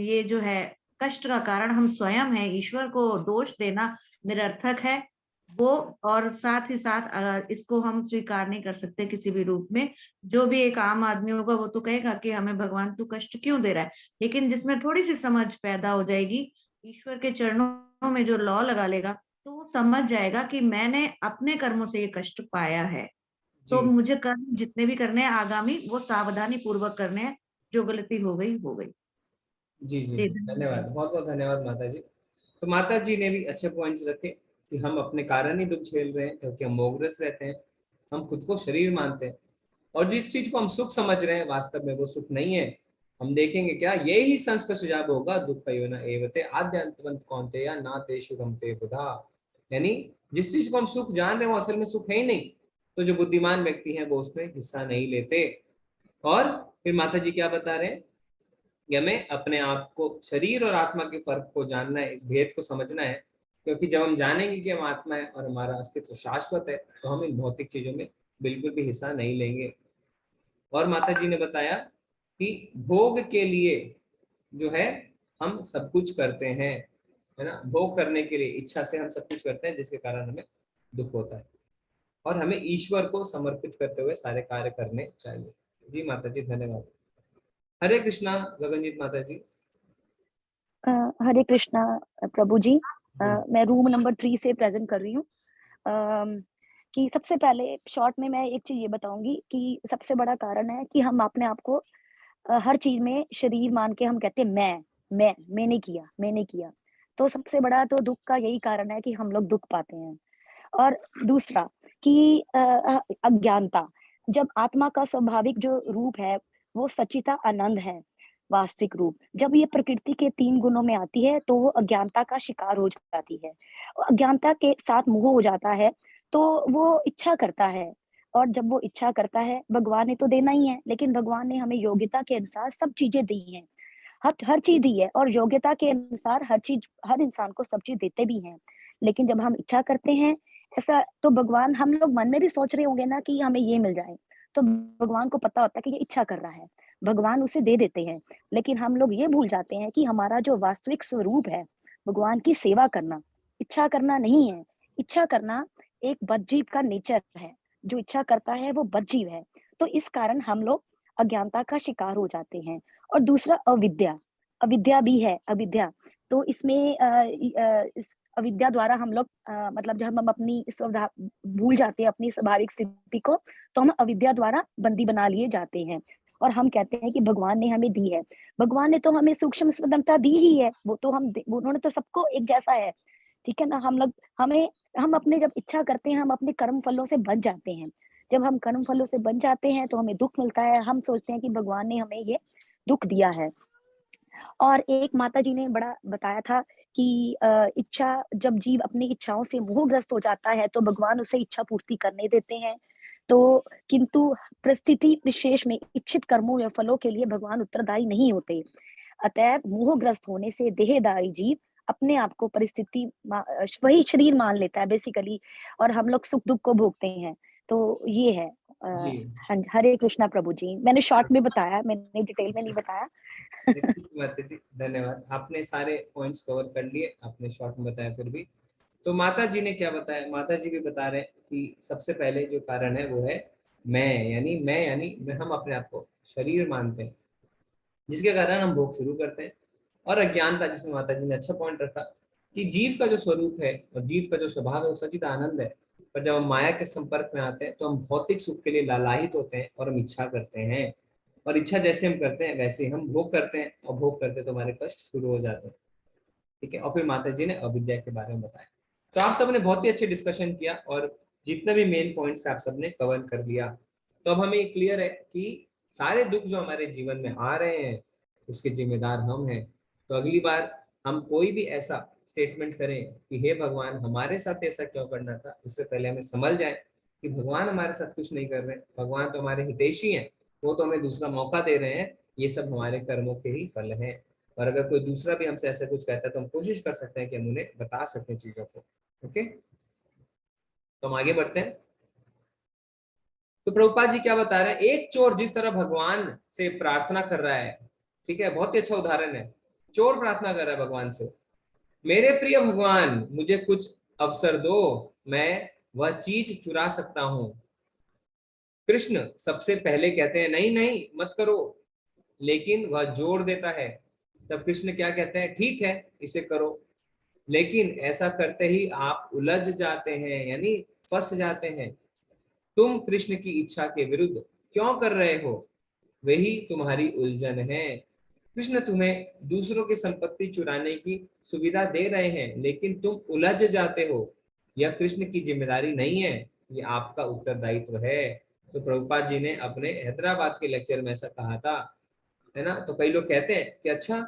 ये जो है कष्ट का कारण हम स्वयं हैं। ईश्वर को दोष देना निरर्थक है वो, और साथ ही साथ इसको हम स्वीकार नहीं कर सकते किसी भी रूप में। जो भी एक आम आदमी होगा वो तो कहेगा कि हमें भगवान तू कष्ट क्यों दे रहा है, लेकिन जिसमें थोड़ी सी समझ पैदा हो जाएगी, ईश्वर के चरणों में जो लौ लगा लेगा, तो वो समझ जाएगा कि मैंने अपने कर्मों से ये कष्ट पाया है, तो जी मुझे कर्म जितने भी करने हैं आगामी, वो सावधानी पूर्वक करने हैं। जो गलती हो गई हो गई। जी जी जी धन्यवाद, धन्यवाद। बहुत बहुत धन्यवाद माता जी। तो माता जी ने भी अच्छे पॉइंट्स रखे कि हम अपने कारण ही दुख झेल रहे हैं, क्योंकि हम मोहग्रस्त रहते हैं, हम खुद को शरीर मानते हैं, और जिस चीज को हम सुख समझ रहे हैं वास्तव में वो सुख नहीं है। हम देखेंगे क्या, यही संस्पर्शजाब होगा दुख योना एवते आद्यंतवंत कौनते या ना ते शुभम ते बुधा। यानी जिस चीज को हम सुख जान रहे हैं वो असल में सुख है ही नहीं, तो जो बुद्धिमान व्यक्ति हैं वो उसमें हिस्सा नहीं लेते। और फिर माता जी क्या बता रहे हैं कि हमें अपने आप को, शरीर और आत्मा के फर्क को जानना है, इस भेद को समझना है, क्योंकि जब हम जानेंगे कि हम आत्मा है और हमारा अस्तित्व शाश्वत है, तो हम इन भौतिक चीजों में बिल्कुल भी हिस्सा नहीं लेंगे। और माता जी ने बताया कि भोग के लिए जो है हम सब कुछ करते हैं, है ना, भोग करने के लिए इच्छा से हम सब कुछ करते हैं, जिसके कारण हमें दुख होता है, और हमें ईश्वर को समर्पित करते हुए सारे कार्य करने चाहिए। जी माता जी धन्यवाद। हरे कृष्णा गगनजीत माता जी। हरे कृष्णा प्रभु जी। जी मैं रूम नंबर 3 से प्रेजेंट कर रही हूँ। कि सबसे पहले शॉर्ट में मैं एक चीज ये बताऊंगी कि सबसे बड़ा कारण है कि हम अपने आप को हर चीज में शरीर मान के हम कहते हैं मैंने किया, मैंने किया। तो सबसे बड़ा तो दुख का यही कारण है कि हम लोग दुख पाते हैं। और दूसरा कि अज्ञानता, जब आत्मा का स्वाभाविक जो रूप है वो सच्चिता आनंद है, वास्तविक रूप जब ये प्रकृति के 3 गुणों में आती है तो वो अज्ञानता का शिकार हो जाती है। और अज्ञानता के साथ मोह हो जाता है तो वो इच्छा करता है, और जब वो इच्छा करता है, भगवान ने तो देना ही है, लेकिन भगवान ने हमें योग्यता के अनुसार सब चीजें दी हैं, हर चीज दी है, और योग्यता के अनुसार हर चीज, हर इंसान को सब चीज देते भी हैं। लेकिन जब हम इच्छा करते हैं ऐसा, तो भगवान, हम लोग मन में भी सोच रहे होंगे ना कि हमें ये मिल जाए, तो भगवान को पता होता है कि ये इच्छा कर रहा है, भगवान उसे दे देते हैं। लेकिन हम लोग ये भूल जाते हैं कि हमारा जो वास्तविक स्वरूप है भगवान की सेवा करना, इच्छा करना नहीं है। इच्छा करना एक बदजीव का नेचर है, जो इच्छा करता है वो बदजीव है। तो इस कारण हम लोग अज्ञानता का शिकार हो जाते हैं। और दूसरा अविद्या, अविद्या भी है, अविद्या। तो इसमें इस अविद्या द्वारा हम लोग मतलब जब हम अपनी भूल जाते हैं अपनी स्वाभाविक स्थिति को, तो हम अविद्या द्वारा बंदी बना लिए जाते हैं। और हम कहते हैं कि भगवान ने हमें दी है, भगवान ने तो हमें सूक्ष्म स्वतंत्रता दी ही है, वो तो उन्होंने तो सबको एक जैसा है, ठीक है ना। हम अपने जब इच्छा करते हैं, हम अपने कर्म फलों से बच जाते हैं। जब हम कर्म फलों से बच जाते हैं तो हमें दुख मिलता है, हम सोचते हैं कि भगवान ने हमें ये दुख दिया है। और एक माता जी ने बड़ा बताया था कि इच्छा, जब जीव अपनी इच्छाओं से मोहग्रस्त हो जाता है तो भगवान उसे इच्छा पूर्ति करने देते हैं। तो किंतु परिस्थिति विशेष में इच्छित कर्मों या फलों के लिए भगवान उत्तरदायी नहीं होते। अतएव मोहग्रस्त होने से देहदारी जीव अपने आप को परिस्थिति वही शरीर मान लेता है बेसिकली, और हम लोग सुख दुख को भोगते हैं। तो ये है। जी हाँ, हरे कृष्णा प्रभु जी। मैंने शॉर्ट में बताया, मैंने डिटेल में नहीं बताया। माता जी धन्यवाद, आपने सारे पॉइंट्स कवर कर लिए, आपने शॉर्ट में बताया फिर भी। तो माता जी ने क्या बताया, माता जी भी बता रहे हैं कि सबसे पहले जो कारण है वो है मैं, हम अपने आप को शरीर मानते हैं, जिसके कारण हम भोग शुरू करते हैं। और अज्ञानता, जिसमें माता जी ने अच्छा पॉइंट रखा कि जीव का जो स्वरूप है और जीव का जो स्वभाव है वो सचिद आनंद है, पर जब हम माया के संपर्क में आते हैं तो हम भौतिक सुख के लिए लालायित होते हैं और हम इच्छा करते हैं, और इच्छा जैसे हम करते हैं वैसे ही हम भोग करते हैं, और भोग करते हैं तो हमारे कष्ट शुरू हो जाते हैं। ठीक है, और फिर माता जी ने अविद्या के बारे में बताया। तो आप सबने बहुत ही अच्छे डिस्कशन किया और जितने भी मेन पॉइंट्स आप सबने कवर कर लिया। तो अब हमें क्लियर है कि सारे दुख जो हमारे जीवन में आ रहे हैं उसके जिम्मेदार हम हैं। तो अगली बार हम कोई भी ऐसा स्टेटमेंट करें कि हे भगवान हमारे साथ ऐसा क्यों करना था, उससे पहले हमें समझ जाए कि भगवान हमारे साथ कुछ नहीं कर रहे, भगवान तो हमारे हितैषी हैं, वो तो हमें दूसरा मौका दे रहे हैं, ये सब हमारे कर्मों के ही फल हैं। और अगर कोई दूसरा भी हमसे ऐसा कुछ कहता है तो हम कोशिश कर सकते हैं कि हम उन्हें बता सकें चीजों को। ओके, तो हम आगे बढ़ते हैं। तो प्रभुपाद जी क्या बता रहे हैं, एक चोर जिस तरह भगवान से प्रार्थना कर रहा है, ठीक है, बहुत ही अच्छा उदाहरण है। चोर प्रार्थना कर रहा है भगवान से, मेरे प्रिय भगवान मुझे कुछ अवसर दो, मैं वह चीज चुरा सकता हूं। कृष्ण सबसे पहले कहते हैं नहीं नहीं मत करो, लेकिन वह जोर देता है। तब कृष्ण क्या कहते हैं, ठीक है इसे करो, लेकिन ऐसा करते ही आप उलझ जाते हैं, यानी फंस जाते हैं। तुम कृष्ण की इच्छा के विरुद्ध क्यों कर रहे हो, वही तुम्हारी उलझन है। कृष्ण तुम्हें दूसरों की संपत्ति चुराने की सुविधा दे रहे हैं, लेकिन तुम उलझ जाते हो। यह कृष्ण की जिम्मेदारी नहीं है, ये आपका उत्तरदायित्व है। तो प्रभुपाद जी ने अपने हैदराबाद के लेक्चर में ऐसा कहा था, है ना। तो कई लोग कहते हैं कि अच्छा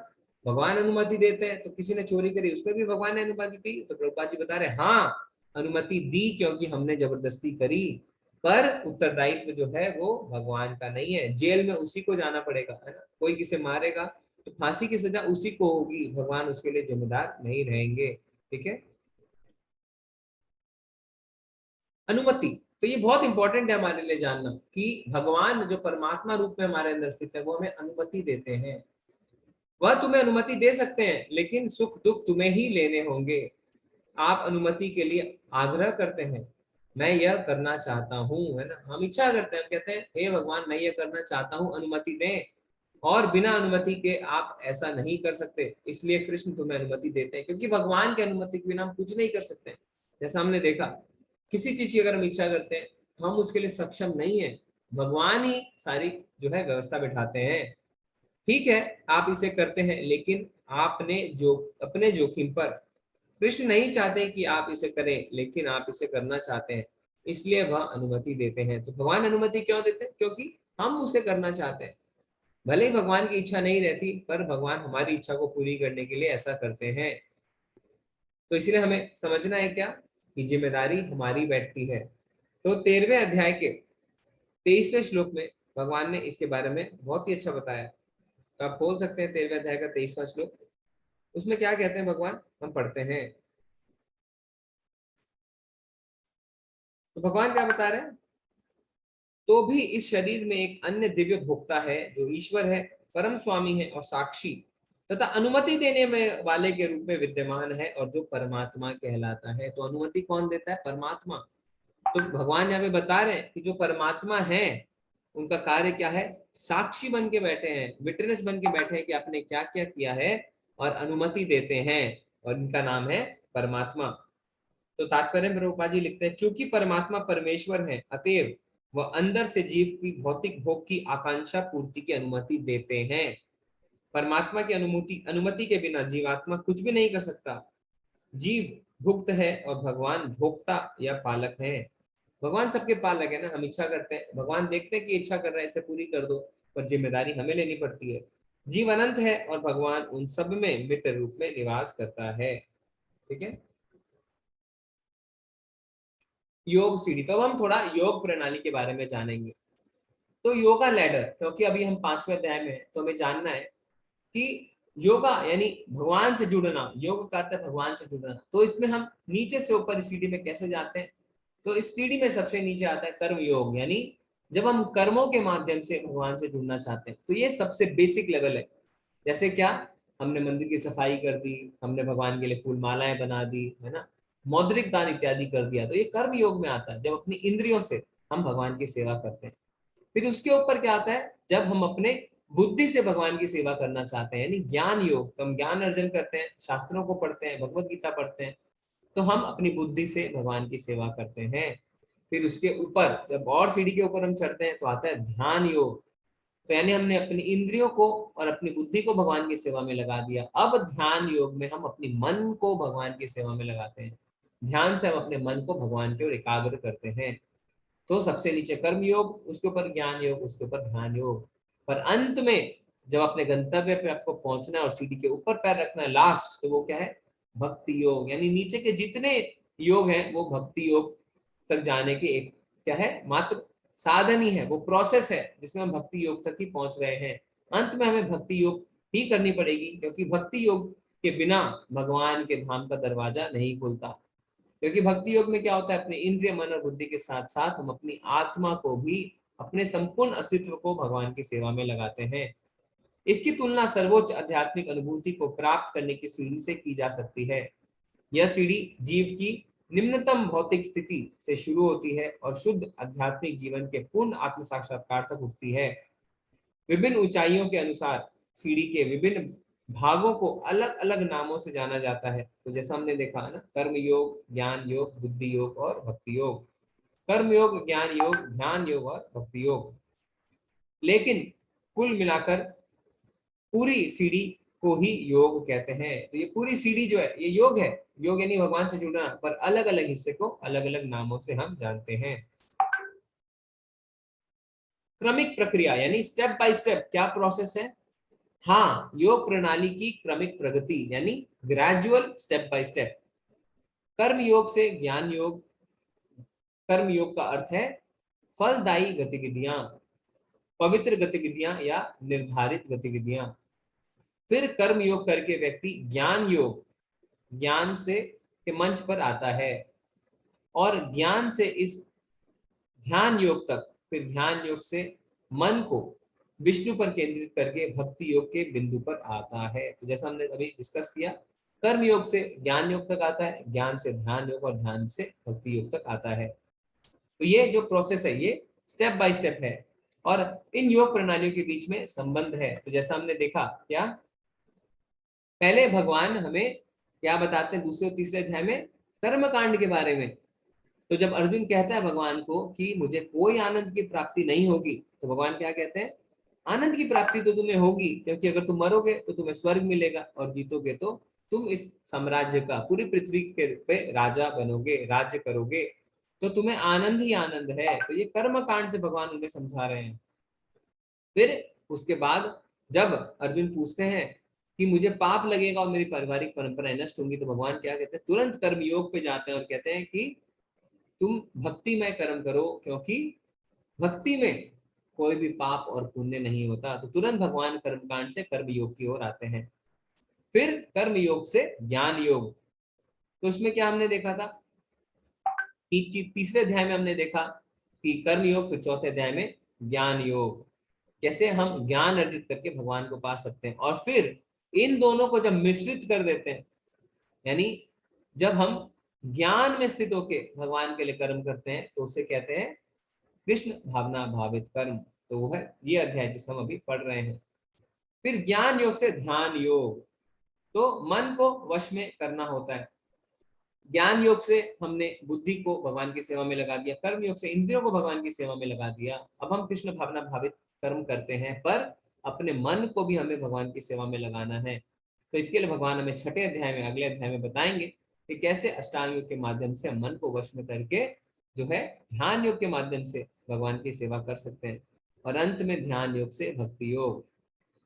भगवान अनुमति देते हैं, तो किसी ने चोरी करी उसमें भी भगवान ने अनुमति दी। तो प्रभुपाद जी बता रहे हाँ अनुमति दी, क्योंकि हमने जबरदस्ती करी, पर उत्तरदायित्व जो है वो भगवान का नहीं है। जेल में उसी को जाना पड़ेगा, है ना। कोई किसे मारेगा तो फांसी की सजा उसी को होगी, भगवान उसके लिए जिम्मेदार नहीं रहेंगे। ठीक है, अनुमति, तो ये बहुत इंपॉर्टेंट है हमारे लिए जानना कि भगवान जो परमात्मा रूप में हमारे अंदर स्थित है वो हमें अनुमति देते हैं। वह तुम्हें अनुमति दे सकते हैं, लेकिन सुख दुख तुम्हें ही लेने होंगे। आप अनुमति के लिए आग्रह करते हैं, मैं यह करना चाहता हूँ, है ना। हम इच्छा करते हैं, हम कहते हैं हे भगवान मैं यह करना चाहता हूँ, अनुमति दें, और बिना अनुमति के आप ऐसा नहीं कर सकते। इसलिए कृष्ण तुम्हें अनुमति देते हैं, क्योंकि भगवान की अनुमति के बिना हम कुछ नहीं कर सकते। जैसा हमने देखा किसी चीज की अगर हम इच्छा करते हैं तो हम उसके लिए सक्षम नहीं है, भगवान ही सारी जो है व्यवस्था बिठाते हैं। ठीक है आप इसे करते हैं, लेकिन आपने जो अपने जोखिम पर, कृष्ण नहीं चाहते कि आप इसे करें, लेकिन आप इसे करना चाहते हैं, इसलिए वह अनुमति देते हैं। तो भगवान अनुमति क्यों देते हैं, क्योंकि हम उसे करना चाहते हैं। भले ही भगवान की इच्छा नहीं रहती, पर भगवान हमारी इच्छा को पूरी करने के लिए ऐसा करते हैं। तो इसलिए हमें समझना है क्या, कि जिम्मेदारी हमारी बैठती है। तो 13वें अध्याय के 23वें श्लोक में भगवान ने इसके बारे में बहुत ही अच्छा बताया। तो आप खोल सकते हैं 13वें अध्याय का 23वां श्लोक, उसमें क्या कहते हैं भगवान, हम पढ़ते हैं। तो भगवान क्या बता रहे हैं, तो भी इस शरीर में एक अन्य दिव्य भोक्ता है जो ईश्वर है, परम स्वामी है और साक्षी तथा अनुमति देने में वाले के रूप में विद्यमान है, और जो परमात्मा कहलाता है। तो अनुमति कौन देता है, परमात्मा। तो भगवान यहाँ पे बता रहे हैं कि जो परमात्मा है उनका कार्य क्या है? साक्षी बन के बैठे हैं, विटनेस बन के बैठे हैं कि आपने क्या क्या किया है और अनुमति देते हैं, और इनका नाम है परमात्मा। तो तात्पर्य में प्रभुपाद जी लिखते हैं, चूंकि परमात्मा परमेश्वर है, अतएव वह अंदर से जीव की भौतिक भोग की आकांक्षा पूर्ति की अनुमति देते हैं। परमात्मा की अनुमति के बिना जीवात्मा कुछ भी नहीं कर सकता। जीव भुक्त है और भगवान भोक्ता या पालक है। भगवान सबके पालक है ना, हम इच्छा करते हैं, भगवान देखते हैं कि इच्छा कर रहा है, इसे पूरी कर दो, पर जिम्मेदारी हमें लेनी पड़ती है। जीव अनंत है और भगवान उन सब में मित्र रूप में निवास करता है। ठीक है, योग सीढ़ी। तो अब हम थोड़ा योग प्रणाली के बारे में जानेंगे। तो योगा लैडर, क्योंकि अभी हम 5वें अध्याय में हैं, तो हमें जानना है कि योगा यानी भगवान से जुड़ना, योग का अर्थ है भगवान से जुड़ना। तो इसमें हम नीचे से ऊपर इस सीढ़ी में कैसे जाते हैं? तो इस सीढ़ी में सबसे नीचे आता है कर्म योग, यानी जब हम कर्मों के माध्यम से भगवान से जुड़ना चाहते हैं। तो ये सबसे बेसिक लेवल है। जैसे क्या, हमने मंदिर की सफाई कर दी, हमने भगवान के लिए फूल मालाएं बना दी, है ना, मौद्रिक दान इत्यादि कर दिया, तो ये कर्म योग में आता है, जब अपनी इंद्रियों से हम भगवान की सेवा करते हैं। फिर उसके ऊपर क्या आता है, जब हम अपने बुद्धि से भगवान की सेवा करना चाहते हैं, यानी ज्ञान योग। तो हम ज्ञान अर्जन करते हैं, शास्त्रों को पढ़ते हैं, भगवत गीता पढ़ते हैं, तो हम अपनी बुद्धि से भगवान की सेवा करते हैं। फिर उसके ऊपर जब और सीढ़ी के ऊपर हम चढ़ते हैं तो आता है ध्यान योग। तो यानी हमने अपनी इंद्रियों को और अपनी बुद्धि को भगवान की सेवा में लगा दिया। अब ध्यान योग में हम अपनी मन को भगवान की सेवा में लगाते हैं। ध्यान से हम अपने मन को भगवान की ओर एकाग्र करते हैं। तो सबसे नीचे कर्म योग, उसके ऊपर ज्ञान योग, उसके ऊपर ध्यान योग, पर अंत में जब अपने गंतव्य पे आपको पहुंचना है और सीढ़ी के ऊपर पैर रखना है लास्ट, तो वो क्या है? भक्ति योग। यानी नीचे के जितने योग हैं वो भक्ति योग तक जाने के एक क्या है, मात्र साधन ही है, वो प्रोसेस है जिसमें हम भक्ति योग तक ही पहुंच रहे हैं। अंत में हमें भक्ति योग ही करनी पड़ेगी, क्योंकि भक्ति योग के बिना भगवान के धाम का दरवाजा नहीं खुलता। क्योंकि भक्ति योग में क्या होता है, अपने इंद्रिय मन और बुद्धि के साथ साथ हम अपनी आत्मा को भी, अपने संपूर्ण अस्तित्व को भगवान की सेवा में लगाते हैं। इसकी तुलना सर्वोच्च आध्यात्मिक अनुभूति को प्राप्त करने की सीढ़ी से की जा सकती है। यह सीढ़ी जीव की निम्नतम भौतिक स्थिति से शुरू होती है और शुद्ध आध्यात्मिक जीवन के पूर्ण आत्म साक्षात्कार तक उठती है। विभिन्न ऊंचाइयों के अनुसार सीढ़ी के विभिन्न भागों को अलग अलग नामों से जाना जाता है। तो जैसा हमने देखा है ना, कर्म योग, ज्ञान योग, बुद्धि योग और भक्ति योग। कर्म योग, ज्ञान योग, ध्यान योग और भक्ति योग। लेकिन कुल मिलाकर पूरी सीढ़ी को ही योग कहते हैं। तो ये पूरी सीढ़ी जो है ये योग है। योग यानी भगवान से जुड़ना, पर अलग अलग हिस्से को अलग अलग नामों से हम जानते हैं। क्रमिक प्रक्रिया यानी स्टेप बाय स्टेप क्या प्रोसेस है? हाँ, योग प्रणाली की क्रमिक प्रगति यानी ग्रेजुअल स्टेप बाय स्टेप। कर्म योग से ज्ञान योग। कर्म योग का अर्थ है फलदायी गतिविधियां, पवित्र गतिविधियां या निर्धारित गतिविधियां। फिर कर्म योग करके व्यक्ति ज्ञान योग, ज्ञान से के मंच पर आता है, और ज्ञान से इस ध्यान योग तक, फिर ध्यान योग से मन को विष्णु पर केंद्रित करके भक्ति योग के बिंदु पर आता है। तो जैसा हमने अभी डिस्कस किया, कर्म योग से ज्ञान योग तक आता है, ज्ञान से ध्यान योग और ध्यान से भक्ति योग तक आता है। तो ये जो प्रोसेस है ये स्टेप बाय स्टेप है, और इन योग प्रणालियों के बीच में संबंध है। तो जैसा हमने देखा, क्या पहले भगवान हमें क्या बताते हैं दूसरे और तीसरे अध्याय में? कर्म कांड के बारे में। तो जब अर्जुन कहता है भगवान को कि मुझे कोई आनंद की प्राप्ति नहीं होगी, तो भगवान क्या कहते हैं? आनंद की प्राप्ति तो तुम्हें होगी, क्योंकि अगर तुम मरोगे तो तुम्हें स्वर्ग मिलेगा, और जीतोगे तो तुम इस साम्राज्य का, पूरी पृथ्वी के पे राजा बनोगे, राज्य करोगे, तो तुम्हें आनंद ही आनंद है। तो ये कर्म कांड से भगवान उन्हें समझा रहे हैं। फिर उसके बाद जब अर्जुन पूछते हैं कि मुझे पाप लगेगा और मेरी पारिवारिक परंपराएं नष्ट होंगी, तो भगवान क्या कहते हैं? तुरंत कर्म योग पे जाते हैं और कहते हैं कि तुम भक्ति में कर्म करो, क्योंकि भक्ति में कोई भी पाप और पुण्य नहीं होता। तो तुरंत भगवान कर्मकांड से कर्म योग की ओर आते हैं। फिर कर्म योग से ज्ञान योग। तो उसमें क्या हमने देखा था कि तीसरे अध्याय में हमने देखा कि कर्म योग, फिर चौथे अध्याय में ज्ञान योग, कैसे हम ज्ञान अर्जित करके भगवान को पा सकते हैं। और फिर इन दोनों को जब मिश्रित कर देते हैं, यानी जब हम ज्ञान में स्थित होकर भगवान के लिए कर्म करते हैं, तो उसे कहते हैं कृष्ण भावना भावित कर्म। तो वो है ये अध्याय जिसे हम अभी पढ़ रहे हैं। फिर ज्ञान योग से ध्यान योग, तो मन को वश में करना होता है। ज्ञान योग से हमने बुद्धि को भगवान की सेवा में लगा दिया, कर्म योग से इंद्रियों को भगवान की सेवा में लगा दिया। अब हम कृष्ण भावना भावित कर्म करते हैं, पर अपने मन को भी हमें भगवान की सेवा में लगाना है। तो इसके लिए भगवान हमें छठे अध्याय में, अगले अध्याय में बताएंगे कि कैसे अष्टांग योग के माध्यम से हम मन को वश में करके जो है ध्यान योग के माध्यम से भगवान की सेवा कर सकते हैं। और अंत में ध्यान योग से भक्ति योग।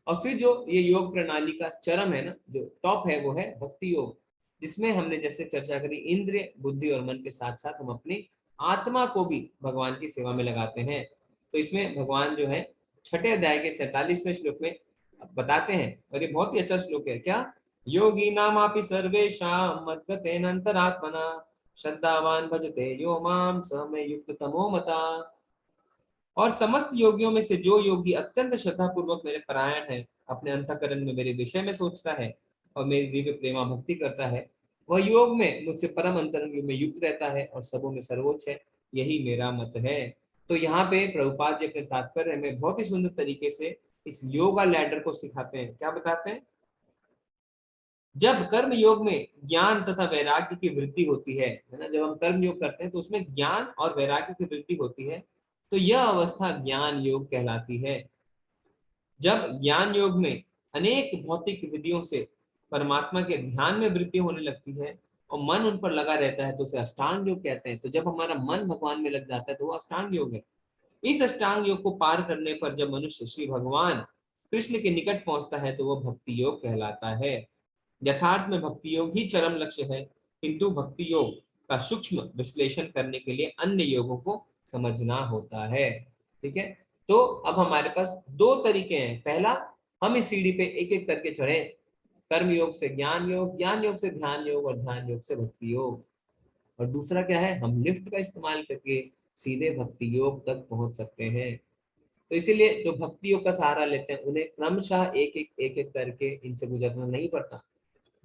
और फिर जो ये योग प्रणाली का चरम है ना, जो टॉप है, वो है भक्ति योग, जिसमें हमने जैसे चर्चा करी इंद्रिय, बुद्धि और मन के साथ साथ हम अपनी आत्मा को भी भगवान की सेवा में लगाते हैं। तो इसमें भगवान जो है छठे अध्याय के 47वें श्लोक में बताते हैं, और ये बहुत ही अच्छा श्लोक है। क्या? योगी नामापि सर्वेषां मद्गतेन अंतरात्मना श्रद्धावान भजते यो माम स मे युक्त तमो मता। और समस्त योगियों में से जो योगी अत्यंत श्रद्धा पूर्वक मेरे परायण है, अपने अंतःकरण में मेरे विषय में सोचता है और मेरी दिव्य प्रेमा भक्ति करता है, वह योग में मुझसे परम अंतरंग में युक्त रहता है और सबों में सर्वोच्च है। यही मेरा मत है। तो यहाँ पे प्रभुपाद जी अपने तात्पर्य में बहुत ही सुंदर तरीके से इस योगा लैडर को सिखाते हैं। क्या बताते हैं? जब कर्म योग में ज्ञान तथा वैराग्य की वृद्धि होती है ना, जब हम कर्म योग करते हैं तो उसमें ज्ञान और वैराग्य की वृद्धि होती है, तो यह अवस्था ज्ञान योग कहलाती है। जब ज्ञान योग में अनेक भौतिक विधियों से परमात्मा के ध्यान में वृद्धि होने लगती है और मन उन पर लगा रहता है, तो उसे अष्टांग योग कहते हैं। तो जब हमारा मन भगवान में लग जाता है तो वो अष्टांग योग है। इस अष्टांग योग को पार करने पर जब मनुष्य श्री भगवान कृष्ण के निकट पहुंचता है तो वह भक्ति योग कहलाता है। यथार्थ में भक्ति योग ही चरम लक्ष्य है, किंतु भक्ति योग का सूक्ष्म विश्लेषण करने के लिए अन्य योगों को समझना होता है। ठीक है, तो अब हमारे पास दो तरीके हैं। पहला, हम इस सीढ़ी पे एक एक करके चढ़े, कर्म योग से ज्ञान योग, ज्ञान योग से ध्यान योग और ध्यान योग से भक्ति योग। और दूसरा क्या है, हम लिफ्ट का इस्तेमाल करके सीधे भक्ति योग तक पहुंच सकते हैं। तो इसीलिए जो भक्ति योग का सहारा लेते हैं उन्हें क्रमशः एक एक करके इनसे गुजरना नहीं पड़ता।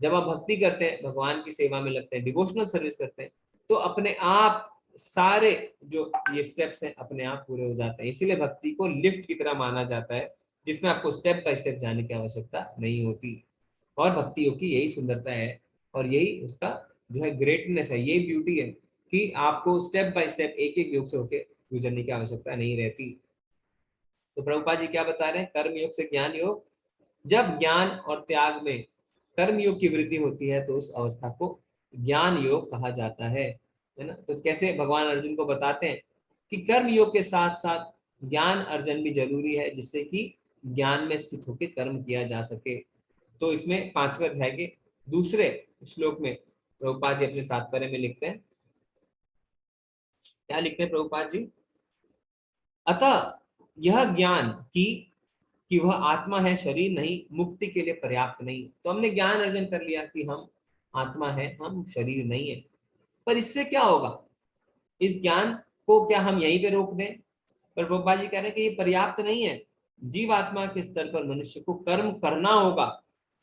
जब आप भक्ति करते हैं, भगवान की सेवा में लगते हैं, डिवोशनल सर्विस करते हैं, तो अपने आप सारे जो ये स्टेप्स हैं अपने आप पूरे हो जाते हैं। इसीलिए भक्ति को लिफ्ट की तरह माना जाता है, जिसमें आपको स्टेप बाय स्टेप जाने की आवश्यकता नहीं होती। और भक्ति योग की यही सुंदरता है और यही उसका जो है ग्रेटनेस है, यही ब्यूटी है कि आपको स्टेप बाय स्टेप एक एक योग से होके गुजरने की आवश्यकता नहीं रहती। तो प्रभुपाद जी क्या बता रहे हैं? कर्म योग से ज्ञान योग, जब ज्ञान और त्याग में कर्म योग की वृद्धि होती है तो उस अवस्था को ज्ञान योग कहा जाता है ना। तो कैसे भगवान अर्जुन को बताते हैं कि कर्म योग के साथ साथ ज्ञान अर्जन भी जरूरी है, जिससे कि ज्ञान में स्थित होकर कर्म किया जा सके। तो इसमें 5वें अध्याय के दूसरे श्लोक में प्रभुपाद जी अपने तात्पर्य में लिखते हैं। क्या लिखते हैं प्रभुपाद जी? अतः यह ज्ञान कि वह आत्मा है, शरीर नहीं, मुक्ति के लिए पर्याप्त नहीं। तो हमने ज्ञान अर्जन कर लिया कि हम आत्मा है, हम शरीर नहीं है, पर इससे क्या होगा? इस ज्ञान को क्या हम यहीं पे रोक दें? पर गोपाल जी कह रहे हैं कि ये पर्याप्त नहीं है। जीवात्मा के स्तर पर मनुष्य को कर्म करना होगा,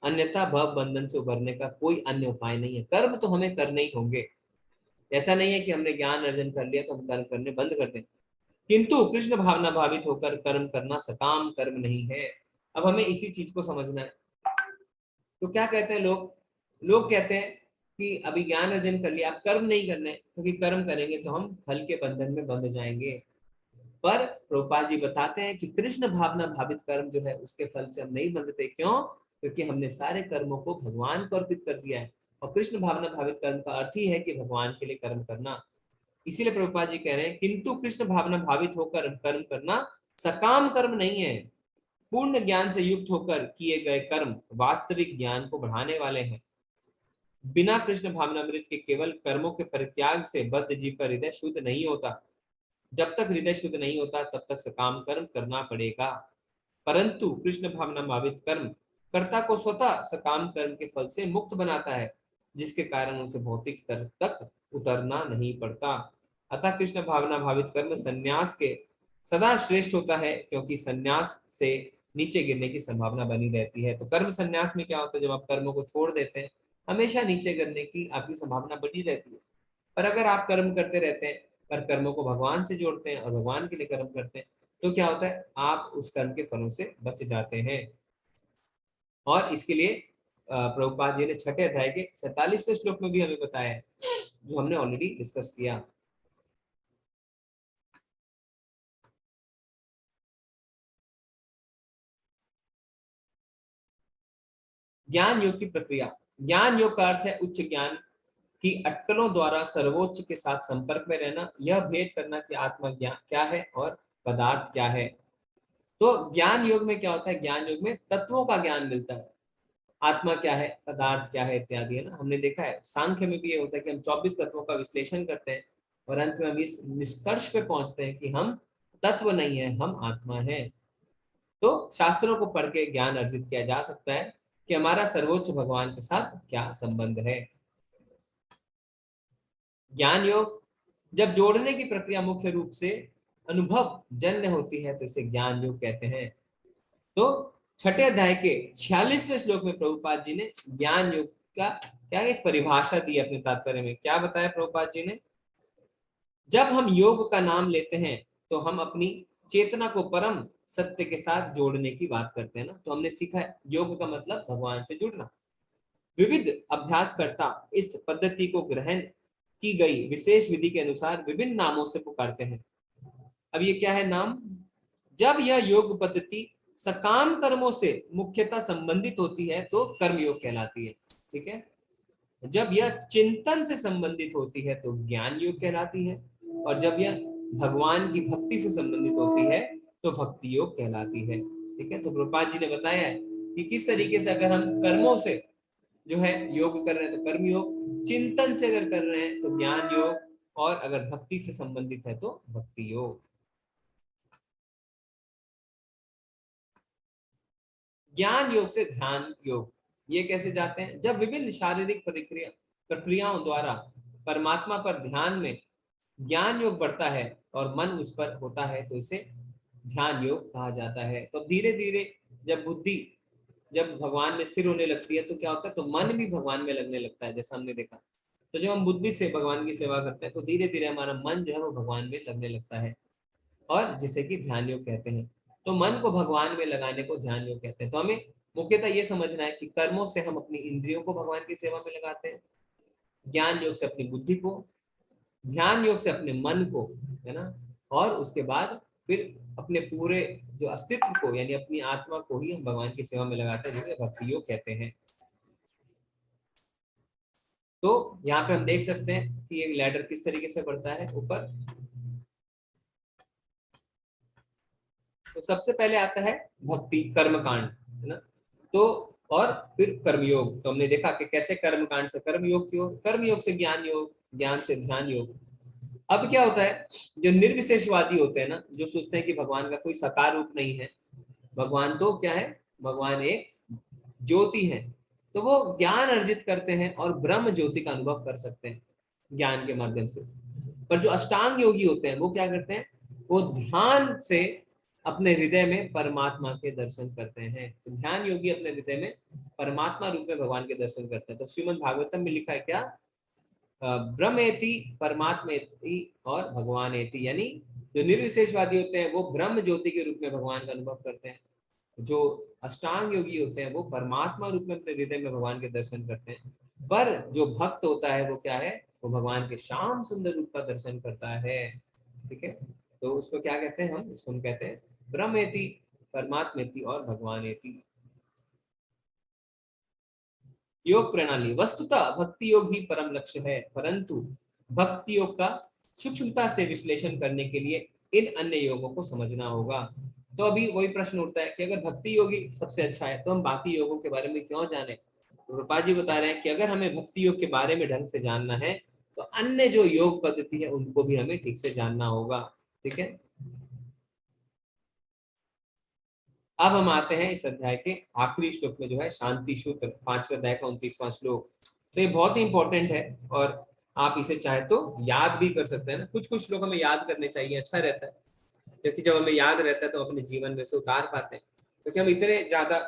अन्यथा भव बंधन से उभरने का कोई अन्य उपाय नहीं है। कर्म तो हमें करने ही होंगे। ऐसा नहीं है कि हमने ज्ञान अर्जन कर लिया तो हम कर्म करने बंद कर दें, किंतु कृष्ण भावना भावित होकर कर्म करना सकाम कर्म नहीं है। अब हमें इसी चीज को समझना है। तो क्या कहते हैं लोग कहते हैं कि अभी ज्ञान अर्जन कर लिया, आप कर्म नहीं करने, क्योंकि कर्म करेंगे तो हम फल के बंधन में बंध जाएंगे। पर प्रभुपाद जी बताते हैं कि कृष्ण भावना भावित कर्म जो है उसके फल से हम नहीं बंधते। क्यों? क्योंकि हमने सारे कर्मों को भगवान को अर्पित कर दिया है। और कृष्ण भावना भावित कर्म का अर्थ ही है कि भगवान के लिए कर्म करना। इसीलिए प्रभुपाद जी कह रहे हैं किंतु कृष्ण भावना भावित होकर कर्म करना सकाम कर्म नहीं है। पूर्ण ज्ञान से युक्त होकर किए गए कर्म वास्तविक ज्ञान को बढ़ाने वाले हैं। बिना कृष्ण भावनामृत के केवल कर्मों के परित्याग से बद्ध जीव का हृदय शुद्ध नहीं होता। जब तक हृदय शुद्ध नहीं होता तब तक सकाम कर्म करना पड़ेगा। परंतु कृष्ण भावना भावित कर्म कर्ता को स्वतः सकाम कर्म के फल से मुक्त बनाता है, जिसके कारण उसे भौतिक स्तर तक उतरना नहीं पड़ता। अतः कृष्ण भावना भावित कर्म संन्यास के सदा श्रेष्ठ होता है, क्योंकि संन्यास से नीचे गिरने की संभावना बनी रहती है। तो कर्म संन्यास में क्या होता है? जब आप कर्मों को छोड़ देते हैं, हमेशा नीचे गिरने की आपकी संभावना बनी रहती है। पर अगर आप कर्म करते रहते हैं, पर कर्मों को भगवान से जोड़ते हैं और भगवान के लिए कर्म करते हैं, तो क्या होता है, आप उस कर्म के फलों से बच जाते हैं। और इसके लिए प्रभुपाद जी ने छठे अध्याय के 47वें श्लोक में भी हमें बताया है, जो हमने ऑलरेडी डिस्कस किया। ज्ञान योग की प्रक्रिया। ज्ञान योग का अर्थ है उच्च ज्ञान की अटकलों द्वारा सर्वोच्च के साथ संपर्क में रहना, यह भेद करना कि आत्मा ज्ञान क्या है और पदार्थ क्या है। तो ज्ञान योग में क्या होता है, ज्ञान योग में तत्वों का ज्ञान मिलता है, आत्मा क्या है, पदार्थ क्या है इत्यादि, है ना। हमने देखा है सांख्य में भी ये होता है कि हम 24 तत्वों का विश्लेषण करते हैं और अंत में हम इस निष्कर्ष पे पहुंचते हैं कि हम तत्व नहीं है, हम आत्मा है। तो शास्त्रों को पढ़ के ज्ञान अर्जित किया जा सकता है कि हमारा सर्वोच्च भगवान के साथ क्या संबंध है। ज्ञान योग जब जोड़ने की प्रक्रिया मुख्य रूप से अनुभव जन्य होती है तो इसे ज्ञान योग कहते हैं। तो छठे अध्याय के 46वें श्लोक में प्रभुपाद जी ने ज्ञान योग का क्या एक परिभाषा दी अपने तात्पर्य में। क्या बताया प्रभुपाद जी ने, जब हम योग का नाम लेते हैं तो हम अपनी चेतना को परम सत्य के साथ जोड़ने की बात करते हैं ना। तो हमने सीखा है योग का मतलब भगवान से जुड़ना। विविध अभ्यासकर्ता इस पद्धति को ग्रहण की गई विशेष विधि के अनुसार विभिन्न नामों से पुकारते हैं। अब ये क्या है नाम, जब यह योग पद्धति सकाम कर्मों से मुख्यतः संबंधित होती है तो कर्म योग कहलाती है, ठीक है। जब यह चिंतन से संबंधित होती है तो ज्ञान योग कहलाती है, और जब यह भगवान की भक्ति से संबंधित होती है तो भक्ति योग कहलाती है, ठीक है। तो प्रभुपाद जी ने बताया है कि किस तरीके से अगर हम कर्मों से जो है योग कर रहे हैं तो कर्म योग, चिंतन से अगर कर रहे हैं तो ज्ञान योग, और अगर भक्ति से संबंधित है तो भक्ति योग। ज्ञान योग से ध्यान योग, ये कैसे जाते हैं, जब विभिन्न शारीरिक प्रक्रियाओं द्वारा परमात्मा पर ध्यान में ज्ञान योग बढ़ता है और मन उस पर होता है तो इसे ध्यान योग कहा जाता है। तो धीरे धीरे जब बुद्धि जब भगवान में स्थिर होने लगती है तो क्या होता है, तो मन भी भगवान में लगने लगता है, जैसा हमने देखा। तो जब हम बुद्धि से भगवान की सेवा करते हैं तो धीरे धीरे हमारा मन जो है वो भगवान में लगने लगता है, और जिसे कि ध्यान योग कहते हैं। तो मन को भगवान में लगाने को ध्यान योग कहते हैं। तो हमें मुख्यतः ये समझना है कि कर्मों से हम अपनी इंद्रियों को भगवान की सेवा में लगाते हैं, ज्ञान योग से अपनी बुद्धि को, ध्यान योग से अपने मन को, है ना, और उसके बाद फिर अपने पूरे जो अस्तित्व को यानी अपनी आत्मा को ही हम भगवान की सेवा में लगाते हैं, जिसे भक्ति योग कहते हैं। तो यहाँ पे हम देख सकते हैं कि एक लैडर किस तरीके से बढ़ता है ऊपर। तो सबसे पहले आता है भक्ति कर्मकांड, है ना। तो और फिर कर्मयोग। तो हमने देखा कि कैसे कर्मकांड से कर्मयोग की ओर, कर्मयोग से ज्ञान योग, ज्ञान से ध्यान योग। अब क्या होता है, जो निर्विशेषवादी होते हैं ना, जो सोचते हैं कि भगवान का कोई साकार रूप नहीं है, भगवान तो क्या है, भगवान एक ज्योति है, तो वो ज्ञान अर्जित करते हैं और ब्रह्म ज्योति का अनुभव कर सकते हैं ज्ञान के माध्यम से। पर जो अष्टांग योगी होते हैं वो क्या करते हैं, वो ध्यान से अपने हृदय में परमात्मा के दर्शन करते हैं। तो ध्यान योगी अपने हृदय में परमात्मा रूप में भगवान के दर्शन करते हैं। तो श्रीमद् भागवतम में लिखा है क्या, ब्रह्मेति परमात्मेति और भगवानेति, यानी जो निर्विशेषवादी होते हैं वो ब्रह्म ज्योति के रूप में भगवान का अनुभव करते हैं, जो अष्टांग योगी होते हैं वो परमात्मा रूप में अपने हृदय में भगवान के दर्शन करते हैं। पर जो भक्त होता है वो क्या है, वो भगवान के श्याम सुंदर रूप का दर्शन करता है, ठीक है। तो उसको क्या कहते हैं, हम इसको कहते हैं ब्रह्मेति परमात्मेति और भगवानेति। योग प्रणाली, वस्तुतः भक्ति योग ही परम लक्ष्य है, परंतु भक्ति योग का सूक्ष्मता से विश्लेषण करने के लिए इन अन्य योगों को समझना होगा। तो अभी वही प्रश्न उठता है कि अगर भक्ति योगी सबसे अच्छा है तो हम बाकी योगों के बारे में क्यों जाने। तो रूपा जी बता रहे हैं कि अगर हमें भक्ति योग के बारे में ढंग से जानना है तो अन्य जो योग पद्धति है उनको भी हमें ठीक से जानना होगा, ठीक है। अब हम आते हैं इस अध्याय के आखिरी श्लोक में, जो है शांति सूत्र, 5वें अध्याय का 29वां श्लोक। तो ये बहुत ही इंपॉर्टेंट है और आप इसे चाहे तो याद भी कर सकते हैं ना। कुछ कुछ श्लोक हमें याद करने चाहिए, अच्छा रहता है, क्योंकि जब हमें याद रहता है तो अपने जीवन में से उतार पाते हैं। क्योंकि हम इतने ज्यादा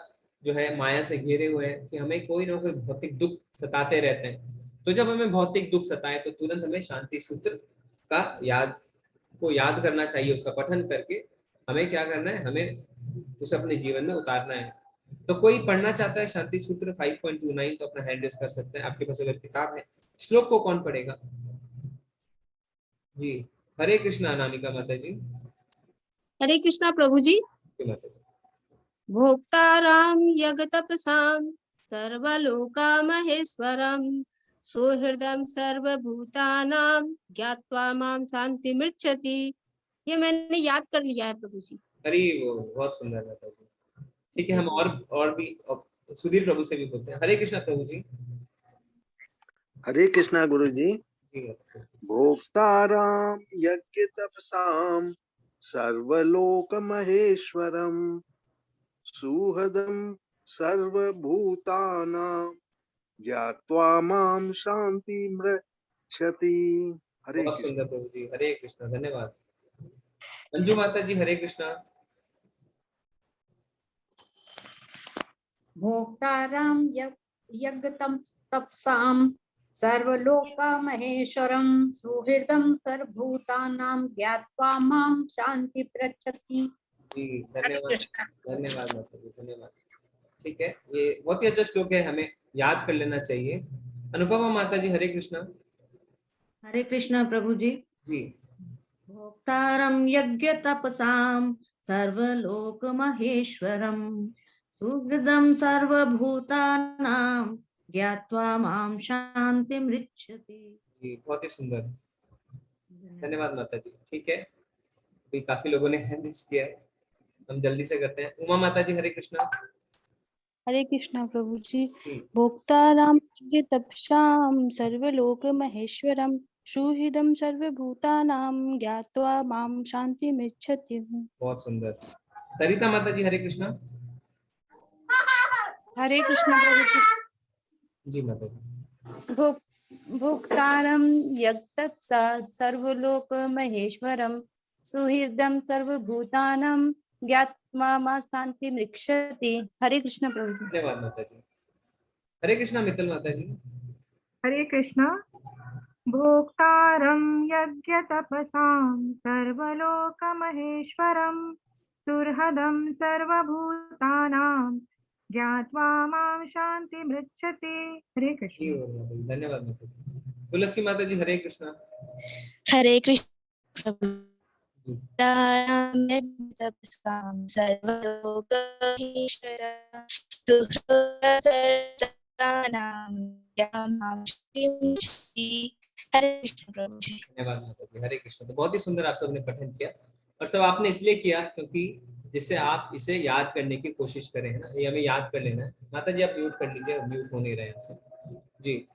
जो है माया से घिरे हुए हैं कि हमें कोई ना कोई भौतिक दुख सताते रहते हैं। तो जब हमें भौतिक दुख सताए तो तुरंत हमें शांति सूत्र का याद करना चाहिए, उसका पठन करके हमें क्या करना है, हमें उसे अपने जीवन में उतारना है। तो कोई पढ़ना चाहता है शांति सूत्र 5.29 तो अपना हैंड रेस कर सकते हैं। आपके पास अगर किताब है, श्लोक को कौन पढ़ेगा? जी, हरे कृष्णा अनामिका माता जी। हरे कृष्णा प्रभु जी। जी माता जी। भोक्ताराम यगतपसाम सर्वलोका महेश्वरम सुहृदम सर्वभूतानां ज्ञात्वा माम शांति मृच्छति। ये मैंने याद कर लिया है प्रभु जी। हरी वो बहुत सुंदर माता जी। ठीक है, जी हम और भी सुधीर प्रभु से भी बोलते हैं। हरे कृष्णा प्रभु जी। हरे कृष्णा गुरु जी। जी माता जी। भोक्ताराम यज्ञ तपसाम सर्वलोक महेश्वरम सुहृदम सर्वभूतानां ज्ञात्वा माम शांति मृच्छति। हरे बहुत कृष्ण। सुंदर प्रभु जी, हरे कृष्णा, धन्यवाद। अंजू माता जी हरे कृष्णा। भोक्तारां यज्ञ तपसां सर्वलोका महेश्वरं सुहृदं सर्वभूतानां ज्ञात्वा मां शांति पृच्छति। जी धन्यवाद, धन्यवाद माता जी, धन्यवाद। ठीक है, ये बहुत ही अच्छा श्लोक है, हमें याद कर लेना चाहिए। अनुपमा माता जी हरे कृष्णा। हरे कृष्णा प्रभु जी। जी भोक्तारं यज्ञ तपसां सर्वलोक महेश्वरम सुहृदं सर्वभूतानां ज्ञात्वा मां शांति मृच्छति। जी, बहुत ही सुंदर, धन्यवाद माता जी। ठीक है, अभी काफी लोगों ने हैंड रेज़ किया है, हम जल्दी से करते हैं। उमा माता जी हरे कृष्णा। हरे कृष्णा प्रभु जी। जी भोक्ताराम यज्ञ तपसां सर्वलोक महेश्वरम सुहृदं सर्वभूतानां ज्ञात्वा मां शान्तिमिच्छति। बहुत सुंदर। सरिता माता जी हरे कृष्णा। हरे कृष्णा प्रभु जी। जी माता जी। भोक्तारं यज्ञ सर्वलोक महेश्वरम सुहृदं सर्वभूतानां ज्ञात्वा मां शान्तिमिच्छति। हरे कृष्णा प्रभु जी। धन्यवाद माता जी। हरे कृष्णा मित्तल माता जी। हरे कृष्णा। भोक्तारं यज्ञतपसां सर्वलोकमहेश्वरं सुहृदं सर्वभूतानां ज्ञात्वा मां शान्तिमृच्छति। हरे कृष्ण। धन्यवाद माता जी। तुलसी माता जी हरे कृष्णा। हरे कृष्ण। धन्यवाद माता जी, हरे कृष्ण। तो बहुत ही सुंदर आप सबने पठन किया, और सब आपने इसलिए किया क्योंकि जिससे आप इसे याद करने की कोशिश करें, है ना, ये हमें याद कर लेना है। माता जी आप म्यूट कर लीजिए, म्यूट हो नहीं रहे हैं जी।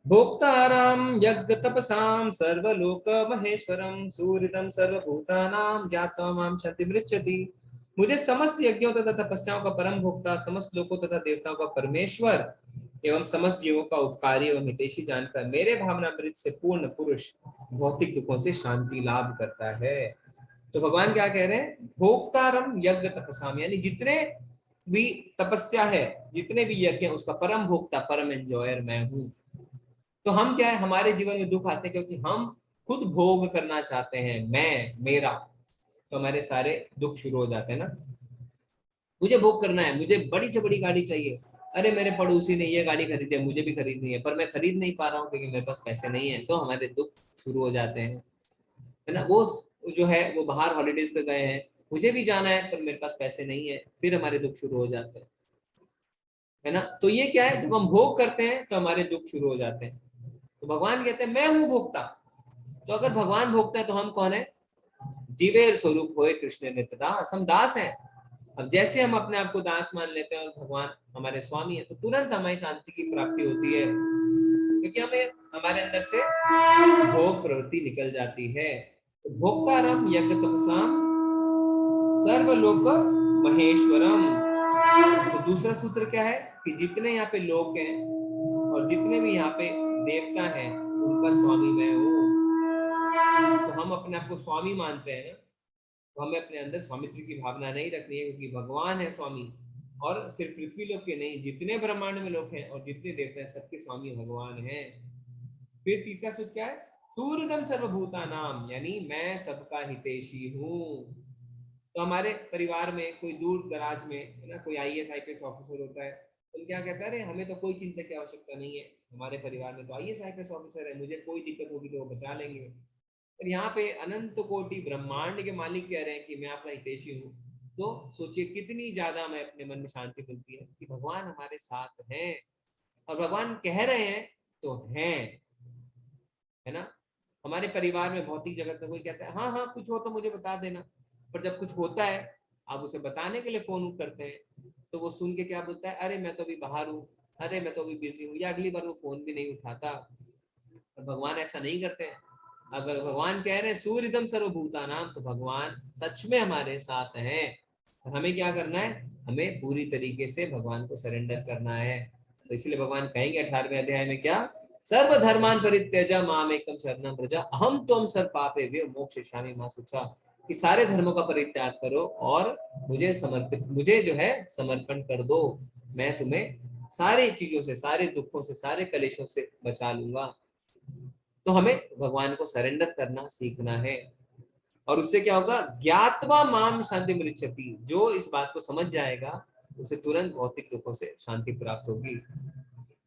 भोक्ताराम यज्ञ तपसां सर्वलोक महेश्वरम सुहृदं सर्वभूतानां ज्ञात्वा मां शान्तिमृच्छति। मुझे समस्त यज्ञों तथा तपस्याओं का परम भोक्ता, समस्त लोकों तथा देवताओं का परमेश्वर एवं समस्त जीवों का उपकारी एवं हितैषी जानकर मेरे भावनामृत से पूर्ण पुरुष भौतिक दुखों से शांति लाभ करता है। तो भगवान क्या कह रहे हैं? भोक्तारम यज्ञ तपसाम, यानी जितने भी तपस्या है, जितने भी यज्ञ, उसका परम भोक्ता, परम एंजॉयर मैं हूँ। तो हम क्या है, हमारे जीवन में दुख आते हैं क्योंकि हम खुद भोग करना चाहते हैं, मैं, मेरा, तो हमारे सारे दुख शुरू हो जाते हैं ना। मुझे भोग करना है, मुझे बड़ी से बड़ी गाड़ी चाहिए, अरे मेरे पड़ोसी ने ये गाड़ी खरीदी है, मुझे भी खरीदनी है, पर मैं खरीद नहीं पा रहा हूँ क्योंकि मेरे पास पैसे नहीं है, तो हमारे दुख शुरू हो जाते हैं, है ना। वो जो है वो बाहर हॉलीडेज पे गए हैं, मुझे भी जाना है पर मेरे पास पैसे नहीं है, फिर हमारे दुख शुरू हो जाते हैं, है ना। तो ये क्या है, जब हम भोग करते हैं तो हमारे दुख शुरू हो जाते हैं। तो भगवान कहते हैं मैं हूं भोक्ता। तो अगर भगवान भोक्ता है तो हम कौन है? जीवेर स्वरूप होए कृष्ण नित्य दास, हम दास हैं। अब जैसे हम अपने आप को दास मान लेते हैं और भगवान हमारे स्वामी है, तो तुरंत हमारी शांति की प्राप्ति होती है, क्योंकि हमें हमारे अंदर से भोग प्रवृत्ति निकल जाती है। तो भोक्तारम यज्ञ तपसाम सर्वलोक महेश्वरम। तो दूसरा सूत्र क्या है कि जितने यहाँ पे लोग हैं और जितने भी यहाँ पे देवता हैं, उनका स्वामी मैं हूँ। तो हम अपने आप को स्वामी मानते हैं, तो हमें अपने अंदर स्वामित्व की भावना नहीं रखनी है, क्योंकि भगवान है स्वामी। और सिर्फ पृथ्वी लोक के नहीं, जितने ब्रह्मांड में लोग हैं और जितने देवता हैं, सबके स्वामी भगवान हैं। फिर तीसरा सूत्र क्या है? सूर्यदम सर्वभूता नाम, यानी मैं सबका हितैषी हूँ। तो हमारे परिवार में कोई दूर दराज में है ना, कोई IAS IPS ऑफिसर होता है, तो क्या कहता है, अरे हमें तो कोई चिंता की आवश्यकता नहीं है, हमारे परिवार में तो IAS IPS ऑफिसर है, मुझे कोई दिक्कत होगी तो वो बचा लेंगे। और यहाँ पे अनंत कोटि ब्रह्मांड के मालिक कह रहे हैं कि मैं आपका हितैषी हूँ। तो सोचिए कितनी ज्यादा हमें अपने मन में शांति मिलती है कि भगवान हमारे साथ हैं, और भगवान कह रहे हैं तो हैं, है ना। हमारे परिवार में भौतिक जगत में कोई कहता है हाँ हाँ कुछ हो तो मुझे बता देना, पर जब कुछ होता है आप उसे बताने के लिए फोन करते हैं तो वो सुन के क्या बोलता है, अरे मैं तो अभी बाहर हूँ, अरे मैं तो अभी बिजी हूँ, या अगली बार वो फोन भी नहीं उठाता। पर भगवान ऐसा नहीं करते हैं। अगर भगवान कह रहे हैं सूर्यदम सर्वभूतानाम, तो भगवान सच में हमारे साथ हैं। हमें क्या करना है, हमें पूरी तरीके से भगवान को सरेंडर करना है। तो इसलिए भगवान कहेंगे 18वें अध्याय में क्या, सर्वधर्मान परित्यज्य मामेकं शरणं व्रज अहम त्वं सर्व पापेभ्यो मोक्षयिष्यामि मा शुचा, कि सारे धर्मों का परित्याग करो और मुझे मुझे जो है समर्पण कर दो, मैं तुम्हें सारी चीजों से, सारे दुखों से, सारे कलेशों से बचा लूंगा। तो हमें भगवान को सरेंडर करना सीखना है, और उससे क्या होगा, ज्ञात्वा माम शांति मृच्छति, जो इस बात को समझ जाएगा उसे तुरंत भौतिक दुखों से शांति प्राप्त होगी।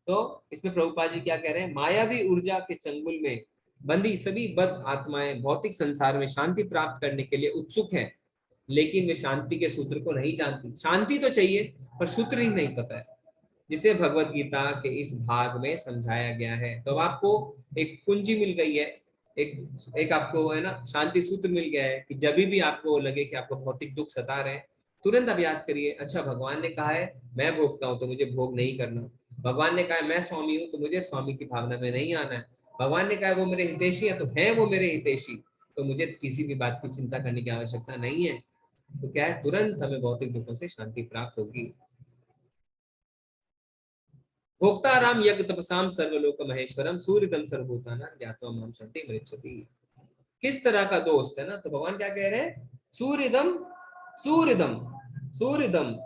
तो इसमें प्रभुपाद जी क्या कह रहे हैं, मायावी ऊर्जा के चंगुल में बंधी सभी बद्ध आत्माएं भौतिक संसार में शांति प्राप्त करने के लिए उत्सुक हैं, लेकिन वे शांति के सूत्र को नहीं जानती। शांति तो चाहिए पर सूत्र ही नहीं पता है, जिसे भगवत गीता के इस भाग में समझाया गया है। तो अब आपको एक कुंजी मिल गई है, एक आपको है ना शांति सूत्र मिल गया है, कि जब भी आपको लगे कि आपको भौतिक दुख सता रहे हैं, तुरंत आप याद करिए, अच्छा भगवान ने कहा है मैं भोगता हूँ तो मुझे भोग नहीं करना, भगवान ने कहा है मैं स्वामी हूँ तो मुझे स्वामी की भावना में नहीं आना है, भगवान ने कहा है वो मेरे हितैषी है तो है वो मेरे हितैषी, तो मुझे किसी भी बात की चिंता करने की आवश्यकता नहीं है। तो क्या है, तुरंत हमें भौतिक दुखों से शांति प्राप्त होगी। भोक्ताराम यज्ञ तपसाम सर्वलोक महेश्वरम सूर्यदम सर्वभूतानां ज्ञात्वा माम शांति मृच्छति। किस तरह का दोस्त है ना, तो भगवान क्या कह रहे हैं, सूर्यदम सूर्यदम सूर्यदम।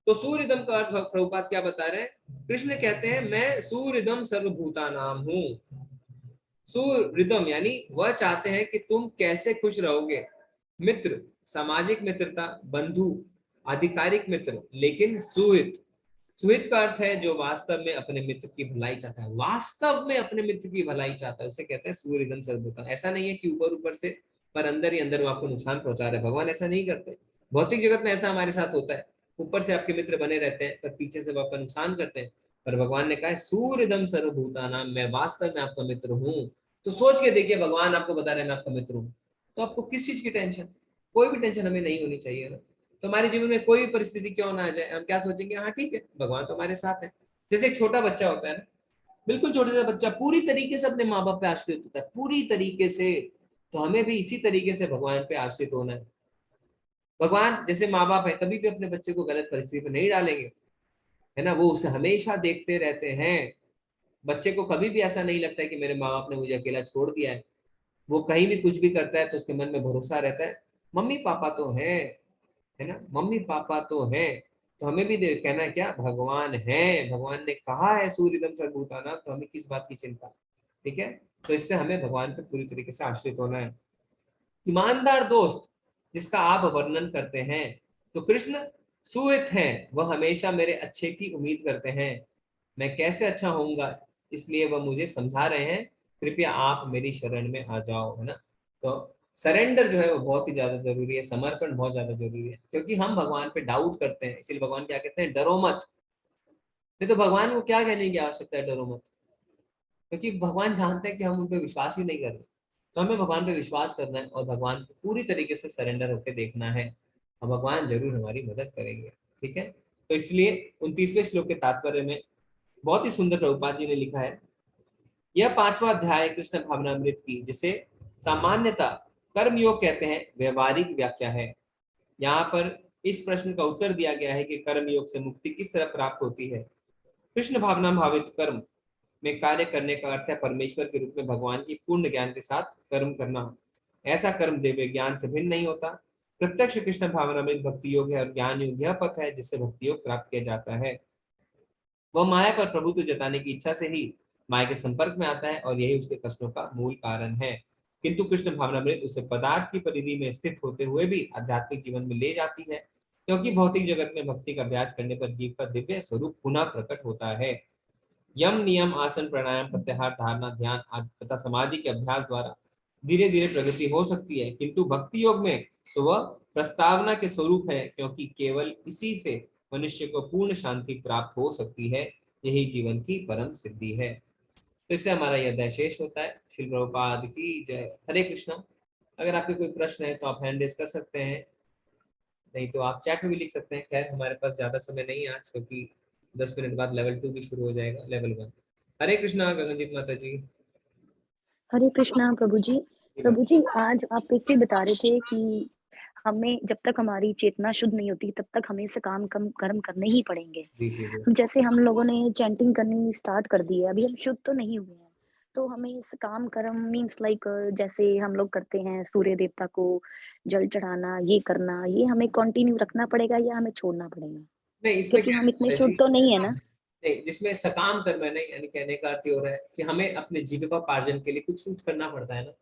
तो सूर्यदम का अर्थ प्रभुपाद क्या बता रहे हैं, कृष्ण कहते हैं मैं सूर्यदम सर्वभूतानां हूँ। सूर्यदम यानी वह चाहते हैं कि तुम कैसे खुश रहोगे, मित्र, सामाजिक मित्रता, बंधु, आधिकारिक मित्र, लेकिन सुहित। सुहित का अर्थ है जो वास्तव में अपने मित्र की भलाई चाहता है, वास्तव में अपने मित्र की भलाई चाहता है, उसे कहते हैं सूर्यदम सर्वभूतानां। ऐसा नहीं है कि ऊपर ऊपर से, पर अंदर ही अंदर वो आपको नुकसान पहुंचा रहे हैं, भगवान ऐसा नहीं करते। भौतिक जगत में ऐसा हमारे साथ होता है, ऊपर से आपके मित्र बने रहते हैं पर पीछे से वो आपका नुकसान करते हैं। पर भगवान ने कहा है सूर्यदम सर्वभूतानां, मैं वास्तव में आपका मित्र हूँ। तो सोच के देखिए, भगवान आपको बता रहे हैं मैं आपका मित्र हूँ, तो आपको किस चीज की टेंशन, कोई भी टेंशन हमें नहीं होनी चाहिए ना। तो हमारे जीवन में कोई भी परिस्थिति क्यों ना आ जाए, हम क्या सोचेंगे, हाँ ठीक है भगवान तो हमारे साथ है। जैसे एक छोटा बच्चा होता है ना, बिल्कुल छोटा सा बच्चा पूरी तरीके से अपने माँ बाप पे आश्रित होता है, पूरी तरीके से। तो हमें भी इसी तरीके से भगवान पे आश्रित होना है। भगवान जैसे माँ बाप है, कभी भी अपने बच्चे को गलत परिस्थिति में नहीं डालेंगे, है ना, वो उसे हमेशा देखते रहते हैं। बच्चे को कभी भी ऐसा नहीं लगता है कि मेरे माँ बाप ने मुझे अकेला छोड़ दिया है। वो कहीं भी कुछ भी करता है तो उसके मन में भरोसा रहता है, मम्मी पापा तो है ना, मम्मी पापा तो है। तो हमें भी कहना है क्या, भगवान है, भगवान ने कहा है सूर्यदम सर्वभूतानां, तो हमें किस बात की चिंता, ठीक है। तो इससे हमें भगवान पे पूरी तरीके से आश्रित होना है। ईमानदार दोस्त जिसका आप वर्णन करते हैं, तो कृष्ण सुहित हैं, वह हमेशा मेरे अच्छे की उम्मीद करते हैं, मैं कैसे अच्छा होऊंगा, इसलिए वह मुझे समझा रहे हैं, कृपया आप मेरी शरण में आ जाओ, है ना। तो सरेंडर जो है वो बहुत ही ज्यादा जरूरी है, समर्पण बहुत ज्यादा जरूरी है, क्योंकि हम भगवान पे डाउट करते हैं। इसलिए भगवान क्या कहते हैं, डरो मत। नहीं तो भगवान को क्या कहने की आवश्यकता है, डरो मत, क्योंकि भगवान जानते हैं कि हम उन पर विश्वास ही नहीं कर रहे। तो हमें भगवान पे विश्वास करना है और भगवान को पूरी तरीके से सरेंडर होकर देखना है, और भगवान जरूर हमारी मदद करेंगे, ठीक है। तो इसलिए 29वें श्लोक के तात्पर्य में बहुत ही सुंदर प्रभुपाद जी ने लिखा है, यह 5वां अध्याय कृष्ण भावनामृत की, जिसे सामान्यतः कर्मयोग कहते हैं, व्यवहारिक व्याख्या है। यहाँ पर इस प्रश्न का उत्तर दिया गया है कि कर्मयोग से मुक्ति किस तरह प्राप्त होती है। कृष्ण भावना भावित कर्म में कार्य करने का अर्थ है परमेश्वर के रूप में भगवान की पूर्ण ज्ञान के साथ कर्म करना। ऐसा कर्म दिव्य ज्ञान से भिन्न नहीं होता। प्रत्यक्ष कृष्ण भावनामृत भक्ति योग है, और ज्ञान योग यह पथ है जिससे भक्ति योग प्राप्त किया जाता है। वह माया पर प्रभुत्व जताने की इच्छा से ही माया के संपर्क में आता है, और यही उसके कष्टों का मूल कारण है। किंतु कृष्ण भावनामृत उसे पदार्थ की परिधि में स्थित होते हुए भी आध्यात्मिक जीवन में ले जाती है, क्योंकि भौतिक जगत में भक्ति का अभ्यास करने पर जीव का दिव्य स्वरूप पुनः प्रकट होता है। यम नियम आसन प्राणायाम प्रत्याहार धारणा ध्यान आदि तथा समाधि के अभ्यास द्वारा धीरे धीरे प्रगति हो सकती है, किंतु भक्ति योग में तो वह प्रस्तावना के स्वरूप है, क्योंकि केवल इसी से मनुष्य को पूर्ण शांति प्राप्त हो सकती है। यही जीवन की परम सिद्धि है। तो इससे हमारा यह अध्याय शेष होता है। श्री प्रभुपाद की जय। हरे कृष्णा। अगर आपके कोई प्रश्न है तो आप हैंड रेज कर सकते हैं, नहीं तो आप चैट में भी लिख सकते हैं। खैर हमारे पास ज्यादा समय नहीं है आज, क्योंकि 10 मिनट बाद लेवल 2 भी शुरू हो जाएगा, लेवल 1। हरे कृष्णा गगनजीत माता जी। हरे कृष्णा प्रभु जी। प्रभु जी आज आप एक चीज बता रहे थे कि हमें जब तक हमारी चेतना शुद्ध नहीं होती तब तक हमें इसे कर्म करने ही पड़ेंगे। जी जी जी। जैसे हम लोगों ने चैंटिंग करनी स्टार्ट कर दी है, अभी हम शुद्ध तो नहीं हुए हैं, तो हमें इस काम कर्म मीन्स लाइक जैसे हम लोग करते हैं सूर्य देवता को जल चढ़ाना, ये करना, ये हमें कंटिन्यू रखना पड़ेगा या हमें छोड़ना पड़ेगा? नहीं इसमें क्योंकि क्या हम इतने है शुद्ध जी? तो नहीं है ना। नहीं, जिसमें सकाम कर्म है, नहीं यानी कहने का अर्थ ये हो रहा है कि हमें अपने जीविकोपार्जन के लिए कुछ कुछ करना पड़ता है ना।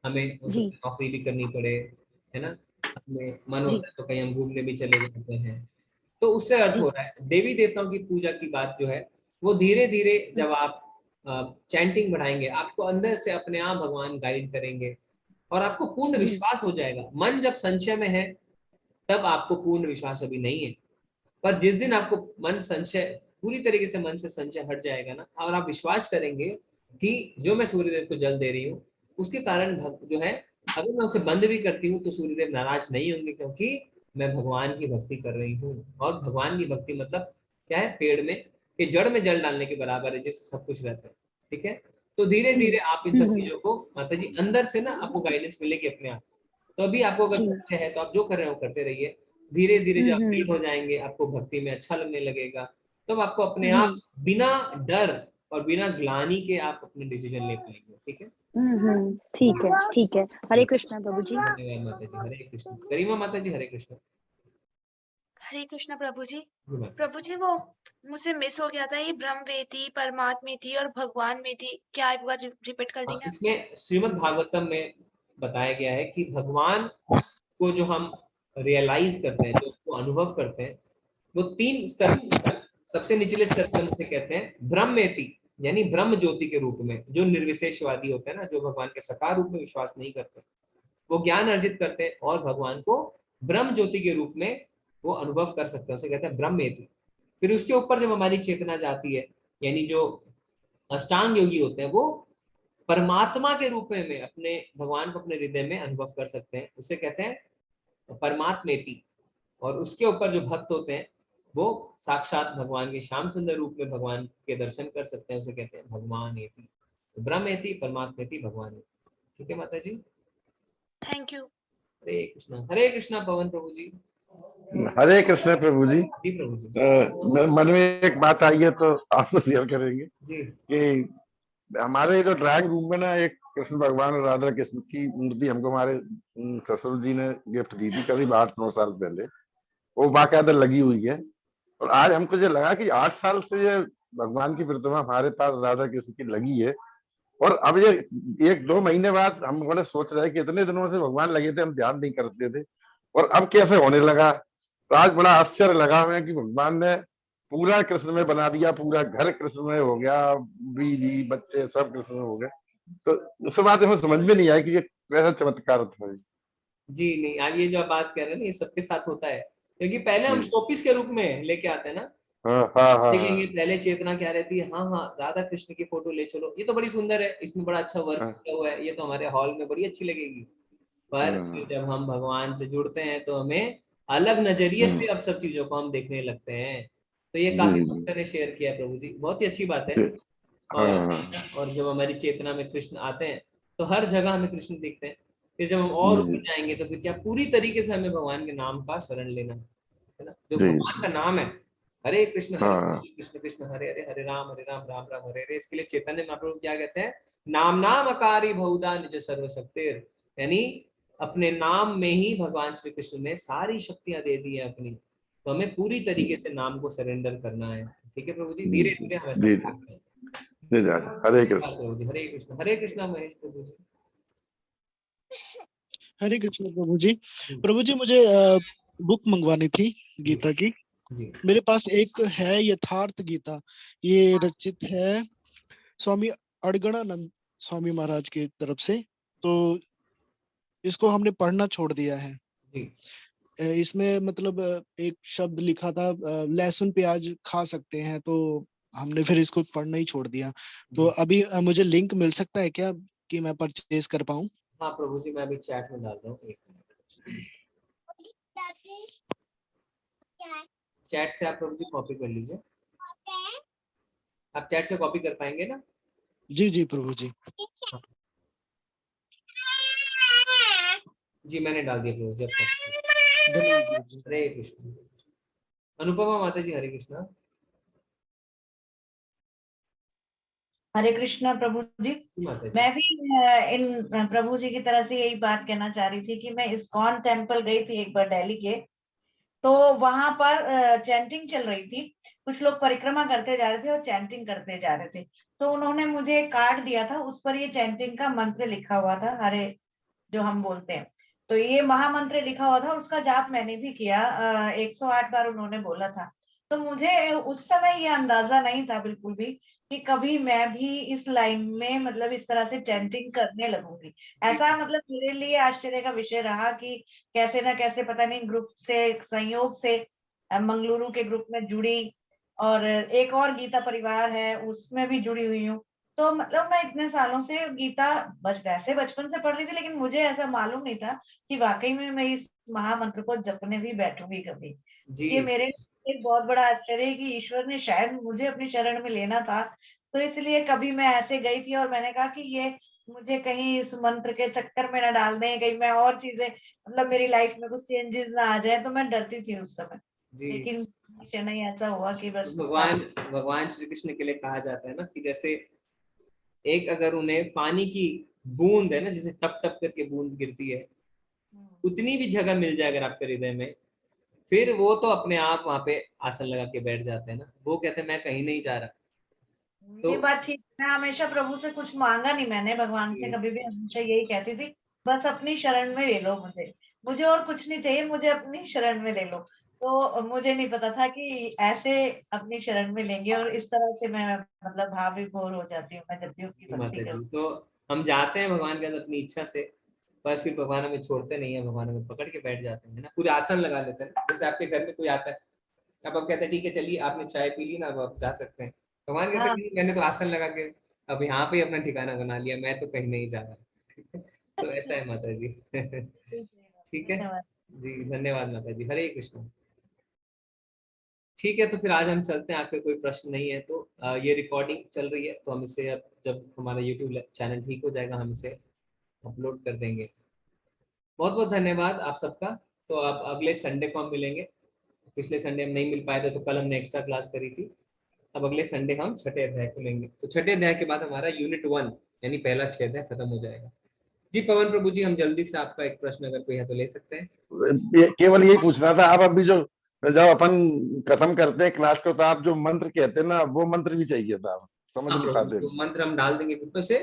हमें उस जी नौकरी भी करनी पड़े, है ना, हमें मन जी होता है तो कहीं हम घूमने भी चले जाते हैं। तो उससे अर्थ जी हो रहा है देवी देवताओं की पूजा की बात जो है वो धीरे धीरे जब आप चैंटिंग बढ़ाएंगे, आपको अंदर से अपने आप भगवान गाइड करेंगे और आपको पूर्ण जी विश्वास हो जाएगा। मन जब संशय में है तब आपको पूर्ण विश्वास अभी नहीं है, पर जिस दिन आपको मन संशय पूरी तरीके से मन से संशय हट जाएगा ना, और आप विश्वास करेंगे कि जो मैं सूर्यदेव को जल दे रही हूँ उसके कारण जो है, अगर मैं उसे बंद भी करती हूँ तो सूर्यदेव नाराज नहीं होंगे, क्योंकि मैं भगवान की भक्ति कर रही हूँ। और भगवान की भक्ति मतलब क्या है, पेड़ में के जड़ में जल डालने के बराबर है, जिससे सब कुछ रहता है। ठीक है, तो धीरे जी धीरे आप इन सब चीजों को माता जी अंदर से ना आपको गाइडेंस मिलेगी अपने आप। तो अभी आपको अगर जी संशय है तो आप जो कर रहे हो करते रहिए। धीरे धीरे जब आप हम्म दृढ़ हो जाएंगे, आपको भक्ति में अच्छा लगने लगेगा, तब तो आपको अपने आप हम्म बिना डर और बिना ग्लानि के आप अपने डिसीजन ले पाएंगे। ठीक है, ठीक है ठीक है। हरे कृष्णा प्रभु जी। धन्यवाद माता जी। हरे कृष्ण। गरिमा माता जी हरे कृष्ण। हरे कृष्णा प्रभु जी। जी माता। प्रभु जी वो मुझसे मिस हो गया था, ये ब्रह्मवेदी, परमात्मेति और भगवान में थी, क्या एक बार रिपीट कर हाँ, देंगे? इसमें श्रीमद् भागवतम में बताया गया है कि भगवान को जो हम रियलाइज करते हैं, जो उसको अनुभव करते हैं, वो 3 स्तर पे। सबसे निचले स्तर पे हम उसे कहते हैं ब्रह्मेति, यानी ब्रह्म ज्योति के रूप में। जो निर्विशेषवादी होते हैं ना, जो भगवान के साकार रूप में विश्वास नहीं करते, वो ज्ञान अर्जित करते हैं और भगवान को ब्रह्म ज्योति के रूप में वो अनुभव कर सकते हैं, उसे कहते हैं ब्रह्मेति। फिर उसके ऊपर जब हमारी चेतना जाती है, यानी जो अष्टांग योगी होते हैं, वो परमात्मा के रूप में अपने भगवान को अपने हृदय में अनुभव कर सकते हैं, उसे कहते हैं परमात्मेति। और उसके ऊपर जो भक्त होते हैं वो साक्षात भगवान के श्याम सुंदर रूप में भगवान के दर्शन कर सकते हैं, उसे कहते हैं भगवान एति। ब्रह्म एति, परमात्मेति, भगवान एति। ठीक है माता जी। Thank you. हरे कृष्णा। हरे कृष्णा पवन प्रभु जी। हरे कृष्ण प्रभु जी। जी प्रभु जी। मन में एक बात आई है तो आपसे शेयर करेंगे जी। कि हमारे जो ड्राइंग रूम में ना एक कृष्ण भगवान और राधा कृष्ण की मूर्ति हमको हमारे ससुर जी ने गिफ्ट दी थी करीब 8-9 साल पहले। वो बाकायदा लगी हुई है और आज हमको ये लगा कि 8 साल से ये भगवान की प्रतिमा हमारे पास राधा कृष्ण की लगी है। और अब ये 1-2 महीने बाद हम बड़े सोच रहे हैं कि इतने दिनों से भगवान लगे थे, हम ध्यान नहीं करते थे और अब कैसे होने लगा। तो आज बड़ा आश्चर्य लगा हमें कि भगवान ने पूरा कृष्ण में बना दिया, पूरा घर कृष्ण में हो गया, बीवी बच्चे सब कृष्ण में हो गए। तो उस बात हमें समझ में नहीं आया कि ये कैसा चमत्कार था। जी नहीं, आप ये जो आप बात कर रहे हैं ना, ये सबके साथ होता है, क्योंकि पहले हम शोपीस के रूप में लेके आते हैं ना। देखेंगे पहले चेतना क्या रहती है, हाँ हाँ राधा कृष्ण की फोटो ले चलो, ये तो बड़ी सुंदर है, इसमें बड़ा अच्छा वर्क किया हुआ है, ये तो हमारे हॉल में बड़ी अच्छी लगेगी। पर फिर जब हम भगवान से जुड़ते हैं तो हमें अलग नजरिए से अब सब चीजों को हम देखने लगते हैं। तो ये काफी भक्तों ने शेयर किया प्रभु जी, बहुत ही अच्छी बात है। और जब हमारी चेतना में कृष्ण आते हैं तो हर जगह हमें कृष्ण दिखते हैं। फिर जब हम और ऊपर जाएंगे तो फिर क्या पूरी तरीके से हमें भगवान के नाम का शरण लेना है ना, जो भगवान का नाम है। हरे कृष्ण कृष्ण कृष्ण हरे हरे, हरे राम राम राम हरे हरे। इसके लिए चैतन्य महाप्रभु क्या कहते हैं, नाम नाम अकारी बहुधा निज सर्वशक्तिर, यानी अपने नाम में ही भगवान श्री कृष्ण ने सारी शक्तियां दे दी है अपनी। तो हमें पूरी तरीके से नाम को सरेंडर करना है। ठीक है प्रभु जी, धीरे धीरे हम ऐसा करते हैं। हरे कृष्ण। हरे कृष्ण महेश प्रभु जी। हरे कृष्ण। हरे कृष्ण महेश प्रभु जी। हरे कृष्ण प्रभु जी। प्रभु जी मुझे बुक मंगवानी थी गीता की। जी मेरे पास एक है यथार्थ गीता, ये रचित है स्वामी अड़गड़ानंद स्वामी महाराज की तरफ से, तो इसको हमने पढ़ना छोड़ दिया है। जी इसमें मतलब एक शब्द लिखा था लहसुन प्याज खा सकते हैं, तो हमने फिर इसको पढ़ना ही छोड़ दिया। तो जी। अभी मुझे लिंक मिल सकता है क्या कि मैं परचेज कर पाऊँ? हाँ प्रभु जी, मैं अभी चैट में डाल रहा हूँ, एक मिनट। चैट से आप प्रभु जी कॉपी कर लीजिए। आप चैट से कॉपी कर पाएंगे ना? जी जी प्रभु जी। जी मैंने डाल दिया प्रभु जी, अब तक। धन्यवाद प्रभु जी। हरे कृष्ण। अनुपमा माता जी हरे कृष्णा। हरे कृष्णा प्रभु जी। माता जी मैं भी इन प्रभु जी की तरह से यही बात कहना चाह रही थी कि मैं इस्कॉन टेम्पल गई थी एक बार दिल्ली के, तो वहां पर चैंटिंग चल रही थी। कुछ लोग परिक्रमा करते जा रहे थे और चैंटिंग करते जा रहे थे। तो उन्होंने मुझे एक कार्ड दिया था, उस पर ये चैंटिंग का मंत्र लिखा हुआ था, हरे जो हम बोलते हैं। तो ये महामंत्र लिखा हुआ था, उसका जाप मैंने भी किया। 108 बार उन्होंने बोला था। तो मुझे उस समय ये अंदाजा नहीं था बिल्कुल भी कि कभी मैं भी इस लाइन में मतलब इस तरह से चैंटिंग करने लगूंगी। ऐसा मतलब मेरे लिए आश्चर्य का विषय रहा कि कैसे ना कैसे पता नहीं ग्रुप से संयोग से मंगलुरु के ग्रुप में जुड़ी, और एक और गीता परिवार है उसमें भी जुड़ी हुई हूँ। तो मतलब मैं इतने सालों से गीता वैसे बचपन से पढ़ रही थी, लेकिन मुझे ऐसा मालूम नहीं था कि वाकई में मैं इस महामंत्र को जपने भी बैठूंगी कभी। जी ये मेरे लिए एक बहुत बड़ा आश्चर्य है कि ईश्वर ने शायद मुझे अपनी शरण में लेना था। तो इसलिए कभी मैं ऐसे गई थी और मैंने कहा कि ये मुझे कहीं इस मंत्र के चक्कर में ना डाल दें, कहीं मैं और चीजें मतलब मेरी लाइफ में कुछ चेंजेस ना आ जाए, तो मैं डरती थी उस समय। जी। लेकिन नहीं ऐसा हुआ कि बस भगवान भगवान श्री कृष्ण के लिए कहा जाता है ना कि जैसे एक अगर उन्हें पानी की बूंद है ना, जैसे टप टप करके बूंद गिरती है, उतनी भी जगह मिल जाए अगर आपके हृदय में, फिर वो तो अपने आप वहां पे आसन लगा के बैठ जाते हैं ना। वो कहते हैं मैं कहीं नहीं जा रहा। तो ये बात ठीक। मैं हमेशा प्रभु से कुछ मांगा नहीं, मैंने भगवान से कभी भी, हमेशा यही कहती थी बस अपनी शरण में ले लो मुझे, मुझे और कुछ नहीं चाहिए, मुझे अपनी शरण में ले लो। तो मुझे नहीं पता था कि ऐसे अपनी शरण में लेंगे, और इस तरह से मैं मतलब भाव विभोर हो जाती हूँ मैं जब भी उनकी भक्ति माता जी, करती तो हम जाते हैं भगवान के साथ अपनी इच्छा से, पर फिर भगवान हमें छोड़ते नहीं है, भगवान हमें पकड़ के बैठ जाते हैं ना, पूरे आसन लगा देते हैं। जैसे आपके घर में कोई आता है, अब आप कहते हैं ठीक है चलिए आपने चाय पी ली ना, अब आप जा सकते हैं। भगवान कहते हैं हाँ। नहीं, मैंने तो आसन लगा के अब यहाँ पे अपना ठिकाना बना लिया, मैं तो कहीं नहीं जा रहा। तो ऐसा है माता जी। ठीक है धन्यवाद। जी, धन्यवाद माता जी, हरे कृष्ण। ठीक है, तो फिर आज हम चलते हैं। आपके कोई प्रश्न नहीं है तो ये रिकॉर्डिंग चल रही है, तो हम इसे अब जब हमारा यूट्यूब चैनल ठीक हो जाएगा हम इसे अपलोड कर देंगे। बहुत बहुत धन्यवाद आप सबका। तो अब अगले संडे को हम मिलेंगे। पिछले संडे हम नहीं मिल पाए थे, तो कल हमने एक्स्ट्रा क्लास करी थी। अब अगले संडे हम छठे अध्याय को लेंगे, तो छठे अध्याय के बाद हमारा यूनिट 1 यानी पहला 6 अध्याय खत्म हो जाएगा। जी पवन प्रभु जी, हम जल्दी से आपका एक प्रश्न अगर कोई है तो ले सकते हैं। केवल यही पूछना था, आप अभी जो जब अपन खत्म करते हैं क्लास को, तो आप जो मंत्र कहते हैं ना, वो मंत्र भी चाहिए था, आप समझ हाँ नहीं प्रभु, पाते। तो मंत्र हम डाल देंगे ग्रुप में से।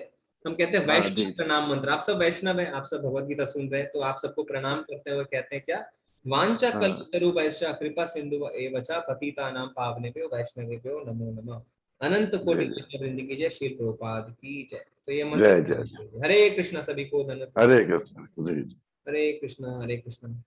हम कहते हैं हाँ जी। वैष्णव प्रणाम मंत्र। आप सब वैष्णव हैं, आप सब भगवत गीता सुन रहे हैं, तो आप सबको प्रणाम करते हुए कहते हैं क्या, वांछा हाँ कल्पतरुभ्यश्च कृपा सिंधु एव च पतितानां पावनेभ्यो वैष्णवेभ्यो नमो नमः। अनंत कोटि जय जय वैष्णव वृंद की जय, श्री प्रभुपाद की जय। तो ये जय मंत्र जय जय। हरे कृष्णा, सभी को धन्यवाद। हरे कृष्ण जी। हरे कृष्णा हरे कृष्णा।